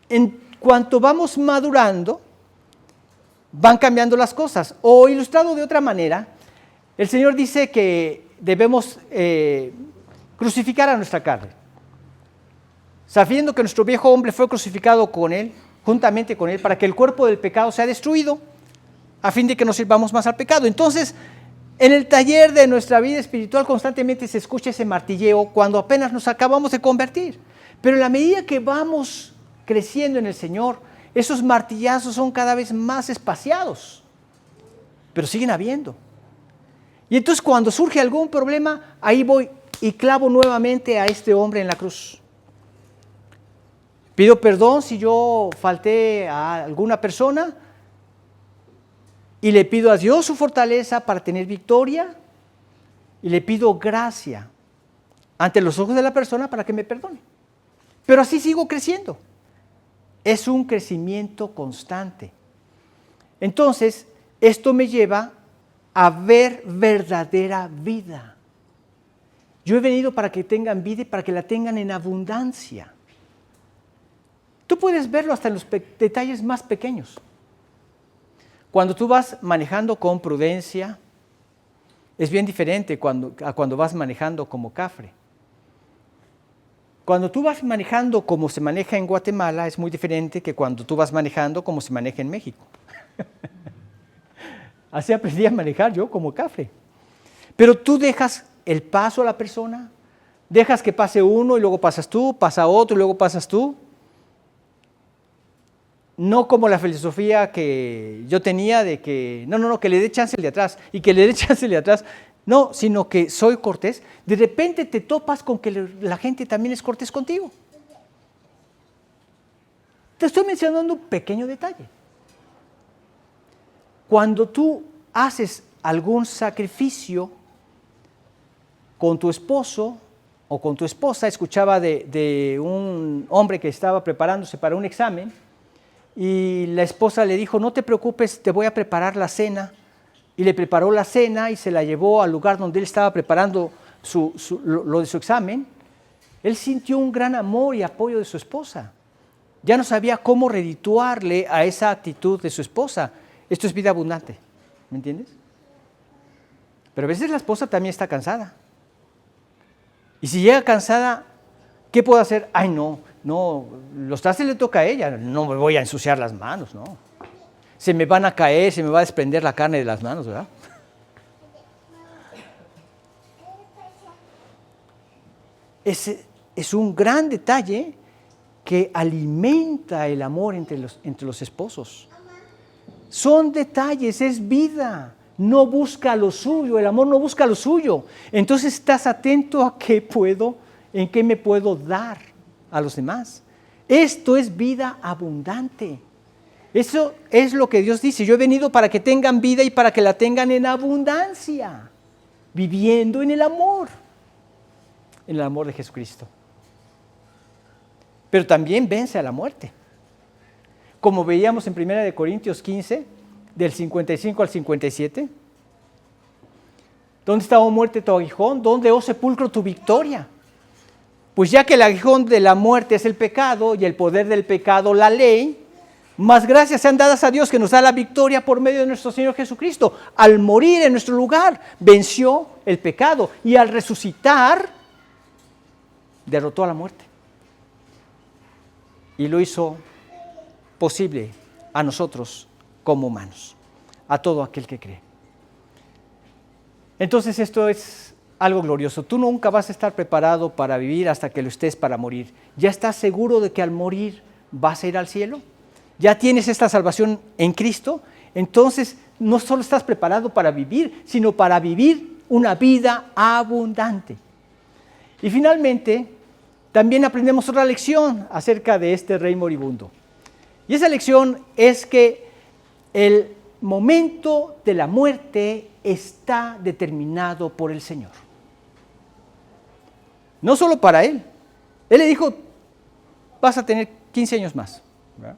S1: En cuanto vamos madurando, van cambiando las cosas. O ilustrado de otra manera, el Señor dice que debemos crucificar a nuestra carne. Sabiendo que nuestro viejo hombre fue crucificado con Él, juntamente con Él, para que el cuerpo del pecado sea destruido, a fin de que no sirvamos más al pecado. Entonces, en el taller de nuestra vida espiritual constantemente se escucha ese martilleo cuando apenas nos acabamos de convertir. Pero en la medida que vamos creciendo en el Señor, esos martillazos son cada vez más espaciados, pero siguen habiendo. Y entonces cuando surge algún problema, ahí voy y clavo nuevamente a este hombre en la cruz. Pido perdón si yo falté a alguna persona y le pido a Dios su fortaleza para tener victoria y le pido gracia ante los ojos de la persona para que me perdone. Pero así sigo creciendo. Es un crecimiento constante. Entonces, esto me lleva a ver verdadera vida. Yo he venido para que tengan vida y para que la tengan en abundancia. Tú puedes verlo hasta en los detalles más pequeños. Cuando tú vas manejando con prudencia, es bien diferente a cuando vas manejando como cafre. Cuando tú vas manejando como se maneja en Guatemala, es muy diferente que cuando tú vas manejando como se maneja en México. Así aprendí a manejar yo como cafre. Pero tú dejas el paso a la persona, dejas que pase uno y luego pasas tú, pasa otro y luego pasas tú. No como la filosofía que yo tenía de que, no, que le dé chance el de atrás y que le dé chance el de atrás. No, sino que soy cortés. De repente te topas con que la gente también es cortés contigo. Te estoy mencionando un pequeño detalle. Cuando tú haces algún sacrificio con tu esposo o con tu esposa, escuchaba de un hombre que estaba preparándose para un examen y la esposa le dijo, no te preocupes, te voy a preparar la cena. Y le preparó la cena y se la llevó al lugar donde él estaba preparando lo de su examen. Él sintió un gran amor y apoyo de su esposa. Ya no sabía cómo redituarle a esa actitud de su esposa. Esto es vida abundante, ¿me entiendes? Pero a veces la esposa también está cansada. Y si llega cansada, ¿qué puedo hacer? Ay, no, los trastes le toca a ella, no me voy a ensuciar las manos, no. Se me van a caer, se me va a desprender la carne de las manos, ¿verdad? es un gran detalle que alimenta el amor entre los esposos. Son detalles, es vida. No busca lo suyo, el amor no busca lo suyo. Entonces estás atento a en qué me puedo dar a los demás. Esto es vida abundante. Eso es lo que Dios dice. Yo he venido para que tengan vida y para que la tengan en abundancia, viviendo en el amor de Jesucristo. Pero también vence a la muerte. Como veíamos en 1 Corintios 15, del 55 al 57. ¿Dónde está, oh muerte, tu aguijón? ¿Dónde, oh sepulcro, tu victoria? Pues ya que el aguijón de la muerte es el pecado y el poder del pecado la ley, más gracias sean dadas a Dios que nos da la victoria por medio de nuestro Señor Jesucristo. Al morir en nuestro lugar, venció el pecado y al resucitar, derrotó a la muerte. Y lo hizo posible a nosotros como humanos, a todo aquel que cree. Entonces esto es algo glorioso. Tú nunca vas a estar preparado para vivir hasta que lo estés para morir. ¿Ya estás seguro de que al morir vas a ir al cielo? ¿Ya tienes esta salvación en Cristo? Entonces no solo estás preparado para vivir, sino para vivir una vida abundante. Y finalmente, también aprendemos otra lección acerca de este rey moribundo. Y esa lección es que el momento de la muerte está determinado por el Señor. No solo para él. Él le dijo, vas a tener 15 años más. ¿Verdad?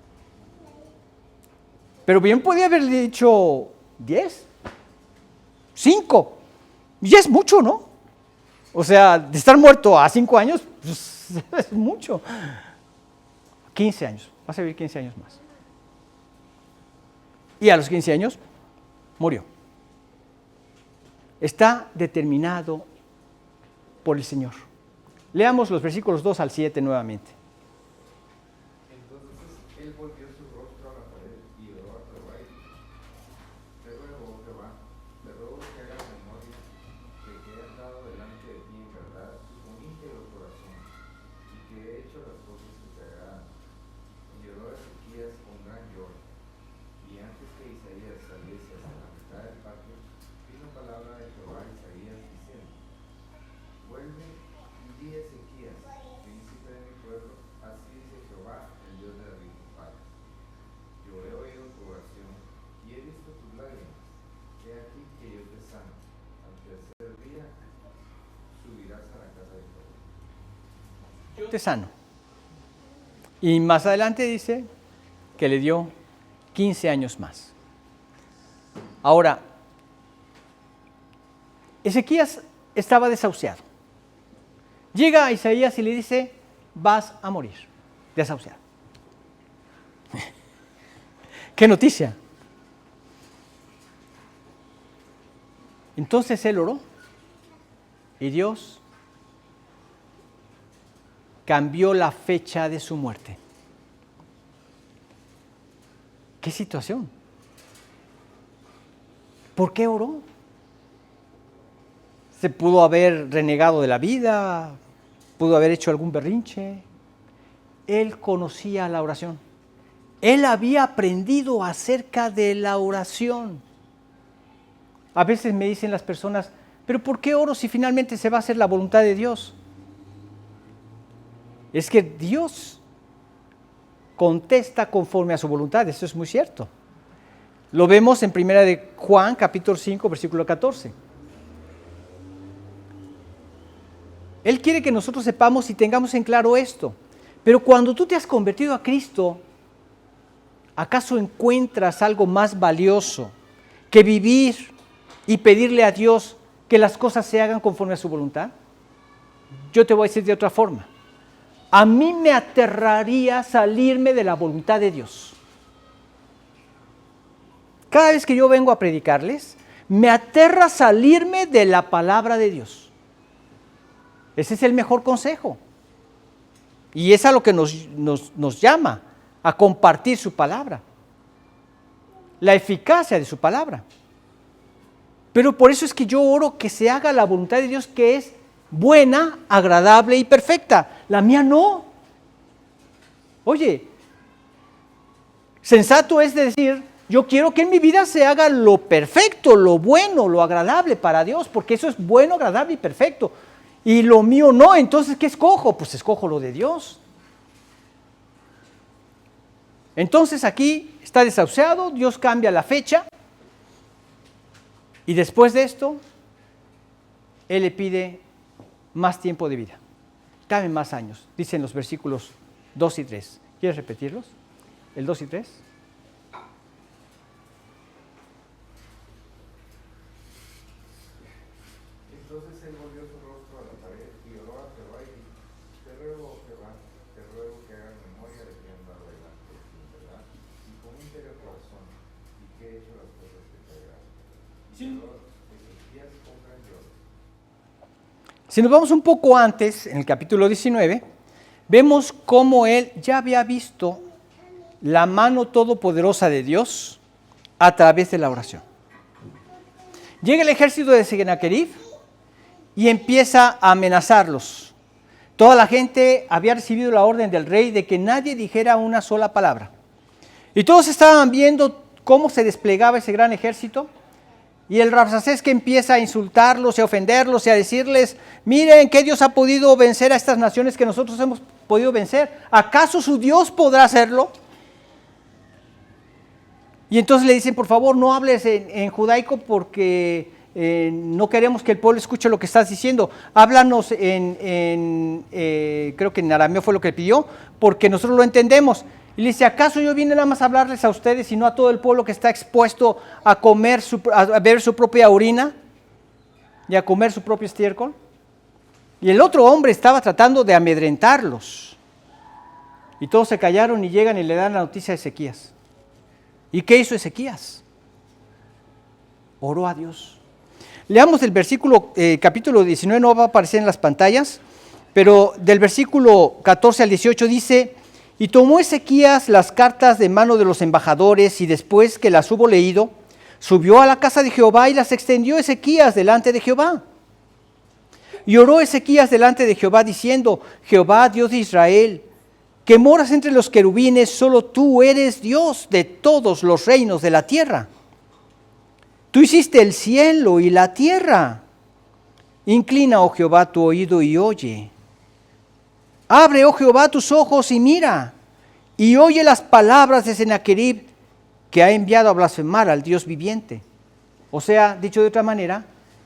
S1: Pero bien podía haberle dicho 10, 5. Ya es mucho, ¿no? O sea, de estar muerto a 5 años, pues, es mucho. 15 años. Vas a vivir 15 años más. Y a los 15 años murió. Está determinado por el Señor. Leamos los versículos 2 al 7 nuevamente.
S2: Entonces él volvió su rostro a la pared y oró a Jehová y dijo: Te ruego, Jehová, te ruego que hagas memoria de que he andado delante de ti en verdad y con íntegro corazón, y que he hecho las cosas que te agradan. Y lloró Ezequías con gran lloro. Y antes que Isaías saliese hasta la mitad del patio, vino palabra de Jehová a Isaías diciendo: Vuelve y di a Ezequías, príncipe de mi pueblo, así dice Jehová, el Dios de David tu padre. Yo he oído tu oración y he visto tus lágrimas. He aquí que yo te sano. Al tercer día subirás a la casa de Jehová.
S1: Yo te sano. Y más adelante dice que le dio 15 años más. Ahora, Ezequías estaba desahuciado. Llega a Isaías y le dice, vas a morir, desahuciado. ¡Qué noticia! Entonces él oró y Dios cambió la fecha de su muerte. ¿Qué situación? ¿Por qué oró? ¿Se pudo haber renegado de la vida? ¿Pudo haber hecho algún berrinche? Él conocía la oración. Él había aprendido acerca de la oración. A veces me dicen las personas, ¿pero por qué oro si finalmente se va a hacer la voluntad de Dios? Es que Dios contesta conforme a su voluntad, eso es muy cierto. Lo vemos en 1 de Juan, capítulo 5, versículo 14. Él quiere que nosotros sepamos y tengamos en claro esto. Pero cuando tú te has convertido a Cristo, ¿acaso encuentras algo más valioso que vivir y pedirle a Dios que las cosas se hagan conforme a su voluntad? Yo te voy a decir de otra forma. A mí me aterraría salirme de la voluntad de Dios. Cada vez que yo vengo a predicarles, me aterra salirme de la palabra de Dios. Ese es el mejor consejo. Y es a lo que nos llama, a compartir su palabra. La eficacia de su palabra. Pero por eso es que yo oro que se haga la voluntad de Dios, que es buena, agradable y perfecta. La mía no. Oye, sensato es decir, yo quiero que en mi vida se haga lo perfecto, lo bueno, lo agradable para Dios, porque eso es bueno, agradable y perfecto. Y lo mío no, entonces ¿qué escojo? Pues escojo lo de Dios. Entonces aquí está desahuciado, Dios cambia la fecha y después de esto, Él le pide más tiempo de vida. Dame más años, dicen los versículos 2 y 3. ¿Quieres repetirlos? ¿El 2 y 3?
S2: Entonces él volvió su rostro a la pared y oró a Jehová y dijo, te ruego, Jehová, te ruego que hagas memoria de que he andado delante de ti, ¿verdad? Y con un serio corazón, y que he hecho las cosas que te agradan. Y Ezequías comprendió.
S1: Si nos vamos un poco antes, en el capítulo 19, vemos cómo él ya había visto la mano todopoderosa de Dios a través de la oración. Llega el ejército de Sennacherib y empieza a amenazarlos. Toda la gente había recibido la orden del rey de que nadie dijera una sola palabra. Y todos estaban viendo cómo se desplegaba ese gran ejército. Y el Rabsacés que empieza a insultarlos y a ofenderlos y a decirles, miren que Dios ha podido vencer a estas naciones que nosotros hemos podido vencer. ¿Acaso su Dios podrá hacerlo? Y entonces le dicen, por favor, no hables en judaico porque no queremos que el pueblo escuche lo que estás diciendo. Háblanos creo que en arameo fue lo que pidió, porque nosotros lo entendemos. Y le dice, ¿acaso yo vine nada más a hablarles a ustedes y no a todo el pueblo que está expuesto a comer, a beber su propia orina y a comer su propio estiércol? Y el otro hombre estaba tratando de amedrentarlos. Y todos se callaron y llegan y le dan la noticia a Ezequías. ¿Y qué hizo Ezequías? Oró a Dios. Leamos el versículo, capítulo 19, no va a aparecer en las pantallas, pero del versículo 14 al 18 dice, y tomó Ezequías las cartas de mano de los embajadores y después que las hubo leído, subió a la casa de Jehová y las extendió Ezequías delante de Jehová. Y oró Ezequías delante de Jehová diciendo, Jehová, Dios de Israel, que moras entre los querubines, solo tú eres Dios de todos los reinos de la tierra. Tú hiciste el cielo y la tierra. Inclina, oh Jehová, tu oído y oye. Abre, oh Jehová, tus ojos y mira, y oye las palabras de Sennacherib, que ha enviado a blasfemar al Dios viviente. O sea, dicho de otra manera,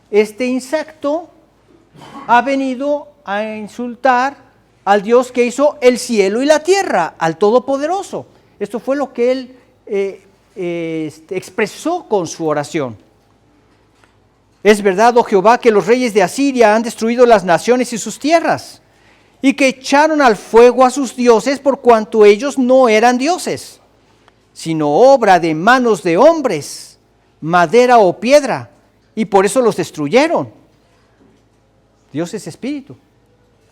S1: este insecto ha venido a insultar al Dios que hizo el cielo y la tierra, al Todopoderoso. Esto fue lo que él expresó con su oración. Es verdad, oh Jehová, que los reyes de Asiria han destruido las naciones y sus tierras, y que echaron al fuego a sus dioses por cuanto ellos no eran dioses, sino obra de manos de hombres, madera o piedra, y por eso los destruyeron. Dios es espíritu.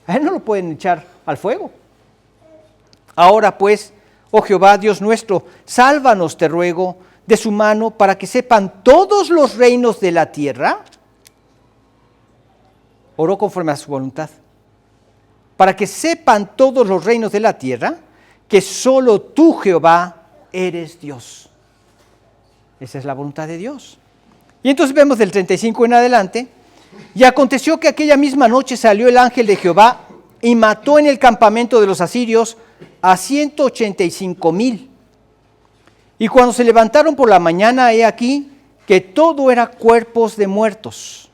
S1: A él no lo pueden echar al fuego. Ahora pues, oh Jehová, Dios nuestro, sálvanos, te ruego, de su mano, para que sepan todos los reinos de la tierra. Oró conforme a su voluntad. Para que sepan todos los reinos de la tierra, que solo tú, Jehová, eres Dios. Esa es la voluntad de Dios. Y entonces vemos del 35 en adelante, y aconteció que aquella misma noche salió el ángel de Jehová y mató en el campamento de los asirios a 185,000. Y cuando se levantaron por la mañana, he aquí que todo era cuerpos de muertos.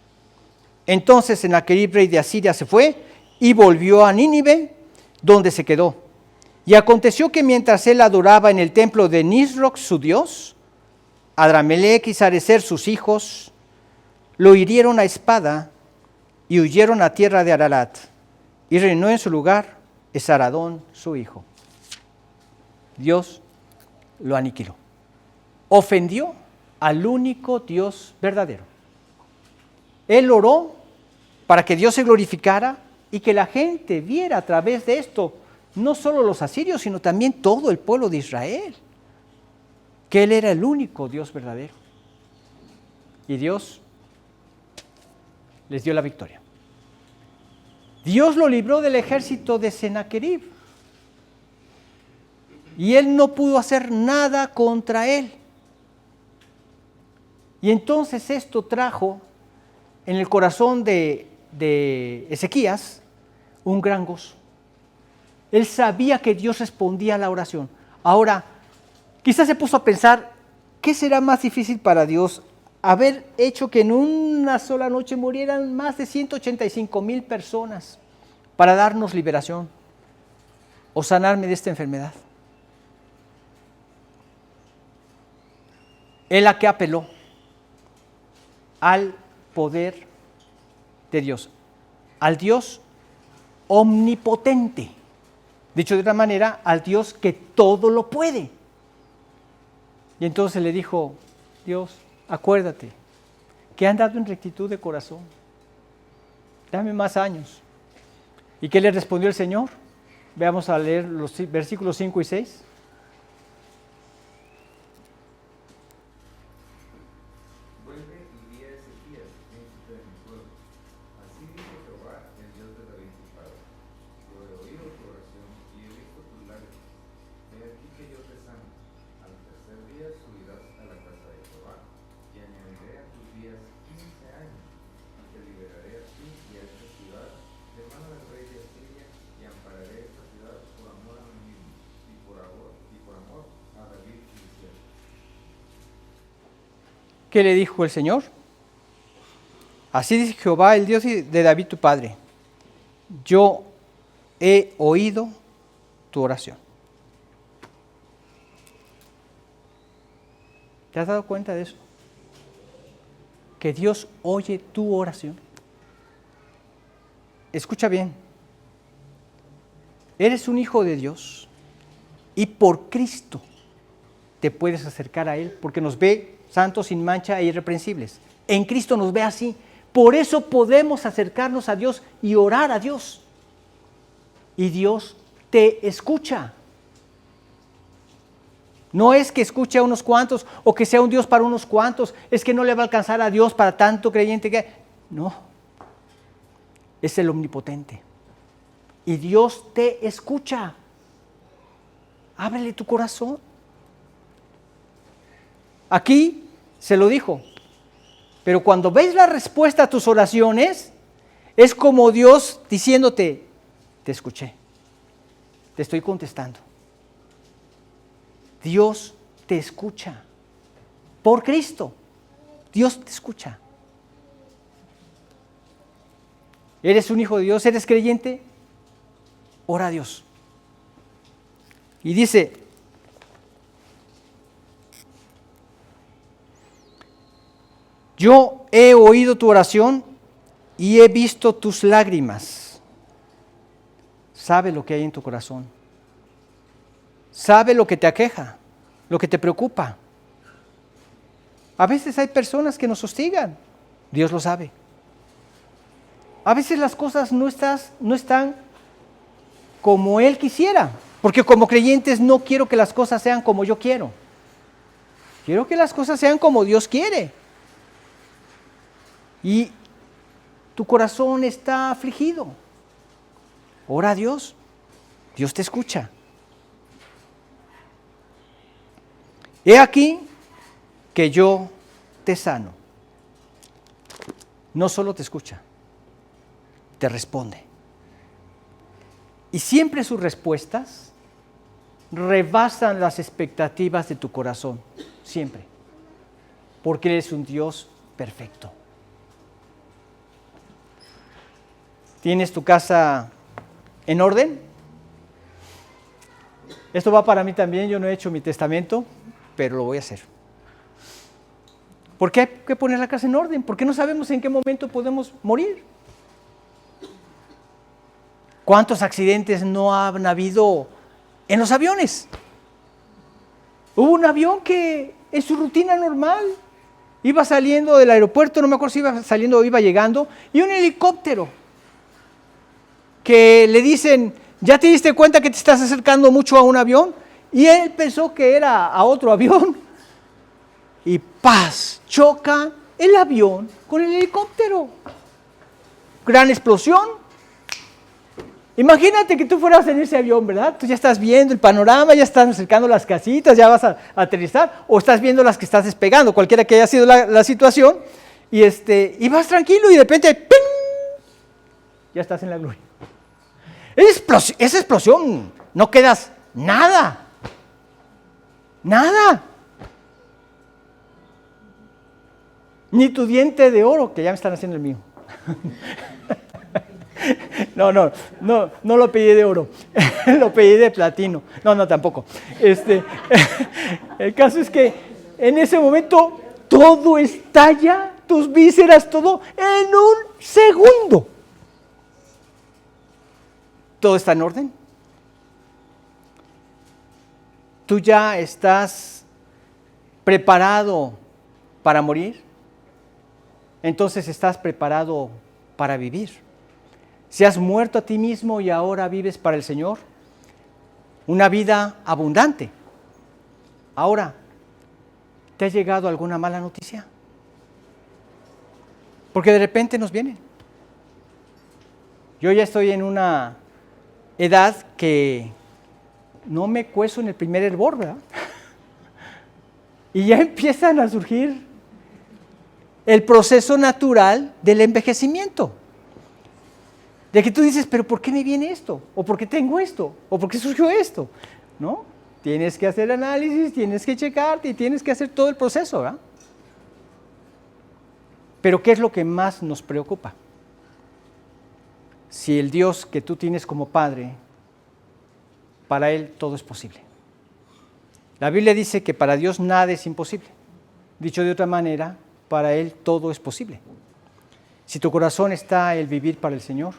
S1: Entonces Sennacherib, rey de Asiria, se fue y volvió a Nínive, donde se quedó. Y aconteció que mientras él adoraba en el templo de Nisroch, su dios, Adramelech y Sarecer, sus hijos, lo hirieron a espada y huyeron a tierra de Ararat, y reinó en su lugar Esaradón, su hijo. Dios lo aniquiló. Ofendió al único Dios verdadero. Él oró para que Dios se glorificara y que la gente viera a través de esto, no solo los asirios, sino también todo el pueblo de Israel, que Él era el único Dios verdadero. Y Dios les dio la victoria. Dios lo libró del ejército de Sennacherib. Y él no pudo hacer nada contra él. Y entonces esto trajo en el corazón de Ezequías un gran gozo. Él sabía que Dios respondía a la oración. Ahora, quizás se puso a pensar, ¿qué será más difícil para Dios? Haber hecho que en una sola noche murieran más de 185,000 personas para darnos liberación o sanarme de esta enfermedad. Él a qué apeló? Al poder de Dios, al Dios omnipotente. Dicho de otra manera, al Dios que todo lo puede. Y entonces le dijo, Dios, acuérdate que he andado en rectitud de corazón. Dame más años. ¿Y qué le respondió el Señor? Veamos a leer los versículos 5 y 6.
S2: Vuelve y di a Ezequías, príncipe de mi pueblo. Así dice Jehová, el Dios de David tu padre. Yo he oído tu oración y he visto tus lágrimas. He aquí que yo te sano. Al tercer día subirás a la casa de Jehová y añadiré a tus días 15 años. Y te liberaré a ti y a esta ciudad de mano del rey de Asiria y ampararé esta ciudad por amor a mí mismo y por amor a David mi siervo.
S1: ¿Qué le dijo el Señor? Así dice Jehová, el Dios de David tu padre. Yo he oído tu oración. ¿Te has dado cuenta de eso? Que Dios oye tu oración. Escucha bien. Eres un hijo de Dios y por Cristo te puedes acercar a Él porque nos ve santos, sin mancha e irreprensibles. En Cristo nos ve así. Por eso podemos acercarnos a Dios y orar a Dios. Y Dios te escucha. No es que escuche a unos cuantos o que sea un Dios para unos cuantos. Es que no le va a alcanzar a Dios para tanto creyente que... No. Es el omnipotente. Y Dios te escucha. Ábrele tu corazón. Aquí se lo dijo, pero cuando ves la respuesta a tus oraciones, es como Dios diciéndote, te escuché, te estoy contestando. Dios te escucha, por Cristo, Dios te escucha. ¿Eres un hijo de Dios? ¿Eres creyente? Ora a Dios. Y dice, yo he oído tu oración y he visto tus lágrimas. Sabe lo que hay en tu corazón. Sabe lo que te aqueja, lo que te preocupa. A veces hay personas que nos hostigan. Dios lo sabe. A veces las cosas no están como Él quisiera. Porque como creyentes no quiero que las cosas sean como yo quiero. Quiero que las cosas sean como Dios quiere. Y tu corazón está afligido. Ora a Dios. Dios te escucha. He aquí que yo te sano. No solo te escucha, te responde. Y siempre sus respuestas rebasan las expectativas de tu corazón. Siempre. Porque Él es un Dios perfecto. ¿Tienes tu casa en orden? Esto va para mí también, yo no he hecho mi testamento, pero lo voy a hacer. ¿Por qué hay que poner la casa en orden? Porque no sabemos en qué momento podemos morir. ¿Cuántos accidentes no han habido en los aviones? Hubo un avión que en su rutina normal iba saliendo del aeropuerto, no me acuerdo si iba saliendo o iba llegando, y un helicóptero que le dicen, ¿ya te diste cuenta que te estás acercando mucho a un avión? Y él pensó que era a otro avión. Y ¡paz! Choca el avión con el helicóptero. Gran explosión. Imagínate que tú fueras en ese avión, ¿verdad? Tú ya estás viendo el panorama, ya estás acercando las casitas, ya vas a aterrizar, o estás viendo las que estás despegando, cualquiera que haya sido la situación, y vas tranquilo y de repente, ¡ping!, ya estás en la gloria. Esa explosión, no quedas nada. Nada. Ni tu diente de oro, que ya me están haciendo el mío. No lo pedí de oro, lo pedí de platino. No, tampoco. El caso es que en ese momento todo estalla, tus vísceras, todo en un segundo. ¿Todo está en orden? ¿Tú ya estás preparado para morir? Entonces estás preparado para vivir. Si has muerto a ti mismo y ahora vives para el Señor, una vida abundante. Ahora, ¿te ha llegado alguna mala noticia? Porque de repente nos vienen. Yo ya estoy en una edad que no me cuezo en el primer hervor, ¿verdad? Y ya empiezan a surgir el proceso natural del envejecimiento. De que tú dices, pero ¿por qué me viene esto? ¿O por qué tengo esto? ¿O por qué surgió esto? ¿No? Tienes que hacer análisis, tienes que checarte y tienes que hacer todo el proceso, ¿verdad? Pero ¿qué es lo que más nos preocupa? Si el Dios que tú tienes como Padre, para Él todo es posible. La Biblia dice que para Dios nada es imposible. Dicho de otra manera, para Él todo es posible. Si tu corazón está el vivir para el Señor,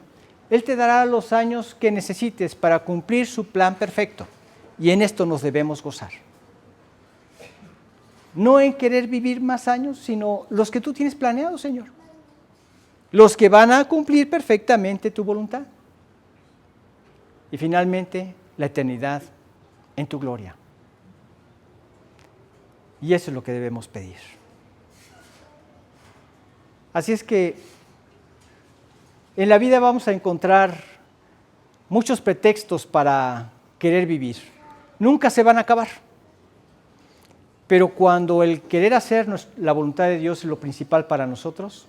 S1: Él te dará los años que necesites para cumplir su plan perfecto. Y en esto nos debemos gozar. No en querer vivir más años, sino los que tú tienes planeados, Señor. Los que van a cumplir perfectamente tu voluntad. Y finalmente, la eternidad en tu gloria. Y eso es lo que debemos pedir. Así es que en la vida vamos a encontrar muchos pretextos para querer vivir. Nunca se van a acabar. Pero cuando el querer hacer la voluntad de Dios es lo principal para nosotros,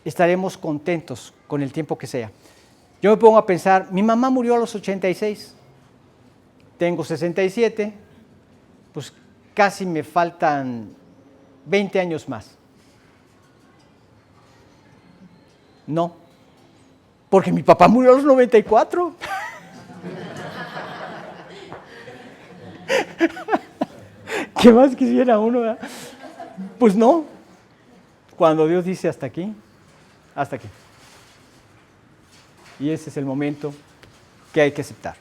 S1: estaremos contentos con el tiempo que sea. Yo me pongo a pensar, mi mamá murió a los 86, tengo 67, pues casi me faltan 20 años más. No, porque mi papá murió a los 94. ¿Qué más quisiera uno, ¿verdad? Pues no, cuando Dios dice hasta aquí, hasta aquí. Y ese es el momento que hay que aceptar.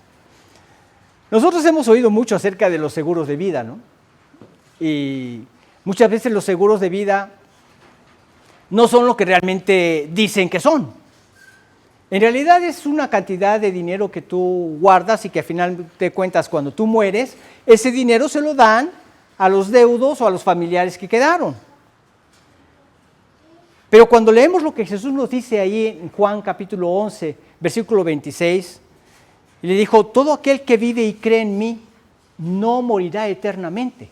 S1: Nosotros hemos oído mucho acerca de los seguros de vida, ¿no? Y muchas veces los seguros de vida no son lo que realmente dicen que son. En realidad es una cantidad de dinero que tú guardas y que al final de cuentas cuando tú mueres, ese dinero se lo dan a los deudos o a los familiares que quedaron. Pero cuando leemos lo que Jesús nos dice ahí en Juan capítulo 11, versículo 26, y le dijo, todo aquel que vive y cree en mí no morirá eternamente.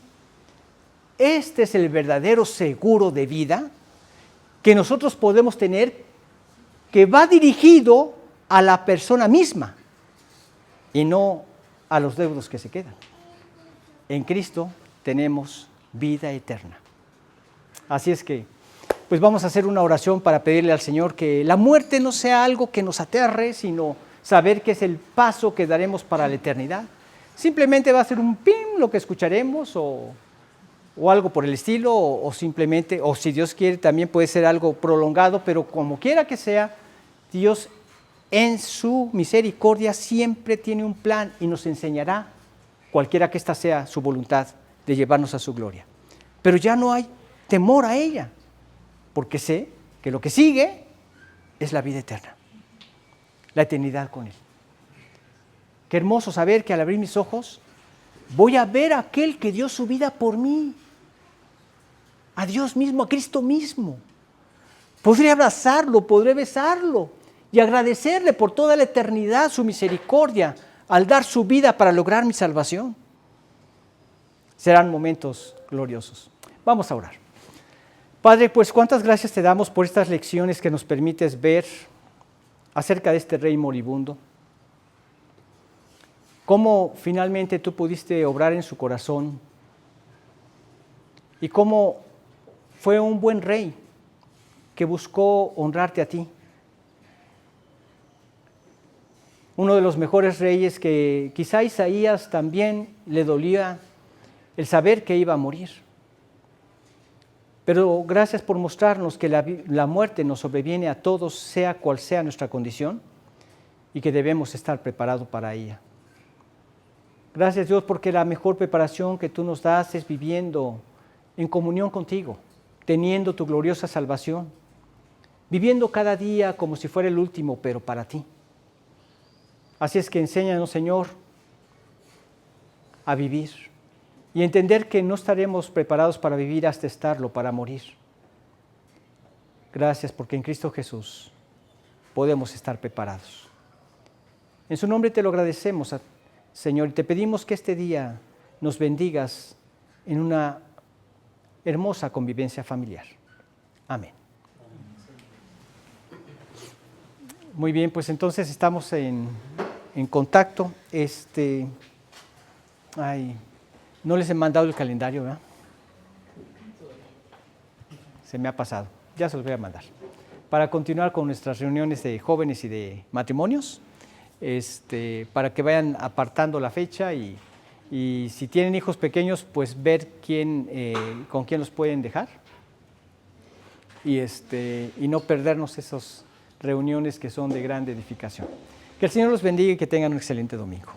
S1: Este es el verdadero seguro de vida que nosotros podemos tener, que va dirigido a la persona misma y no a los deudos que se quedan. En Cristo tenemos vida eterna. Así es que, pues vamos a hacer una oración para pedirle al Señor que la muerte no sea algo que nos aterre, sino saber que es el paso que daremos para la eternidad. Simplemente va a ser un pim lo que escucharemos o algo por el estilo, o simplemente, o si Dios quiere también puede ser algo prolongado, pero como quiera que sea, Dios en su misericordia siempre tiene un plan y nos enseñará, cualquiera que ésta sea su voluntad, de llevarnos a su gloria. Pero ya no hay temor a ella, porque sé que lo que sigue es la vida eterna, la eternidad con Él. Qué hermoso saber que al abrir mis ojos voy a ver a aquel que dio su vida por mí, a Dios mismo, a Cristo mismo. Podré abrazarlo, podré besarlo y agradecerle por toda la eternidad su misericordia al dar su vida para lograr mi salvación. Serán momentos gloriosos. Vamos a orar. Padre, pues cuántas gracias te damos por estas lecciones que nos permites ver acerca de este rey moribundo. Cómo finalmente tú pudiste obrar en su corazón y cómo fue un buen rey que buscó honrarte a ti. Uno de los mejores reyes que quizá a Isaías también le dolía el saber que iba a morir. Pero gracias por mostrarnos que la muerte nos sobreviene a todos, sea cual sea nuestra condición, y que debemos estar preparados para ella. Gracias, Dios, porque la mejor preparación que tú nos das es viviendo en comunión contigo, teniendo tu gloriosa salvación, viviendo cada día como si fuera el último, pero para ti. Así es que enséñanos, Señor, a vivir y entender que no estaremos preparados para vivir hasta estarlo, para morir. Gracias porque en Cristo Jesús podemos estar preparados. En su nombre te lo agradecemos, Señor, y te pedimos que este día nos bendigas en una hermosa convivencia familiar. Amén. Muy bien, pues entonces estamos en contacto. No les he mandado el calendario, ¿verdad? Se me ha pasado. Ya se los voy a mandar. Para continuar con nuestras reuniones de jóvenes y de matrimonios, para que vayan apartando la fecha y si tienen hijos pequeños, pues ver con quién los pueden dejar y no perdernos esas reuniones que son de gran edificación. Que el Señor los bendiga y que tengan un excelente domingo.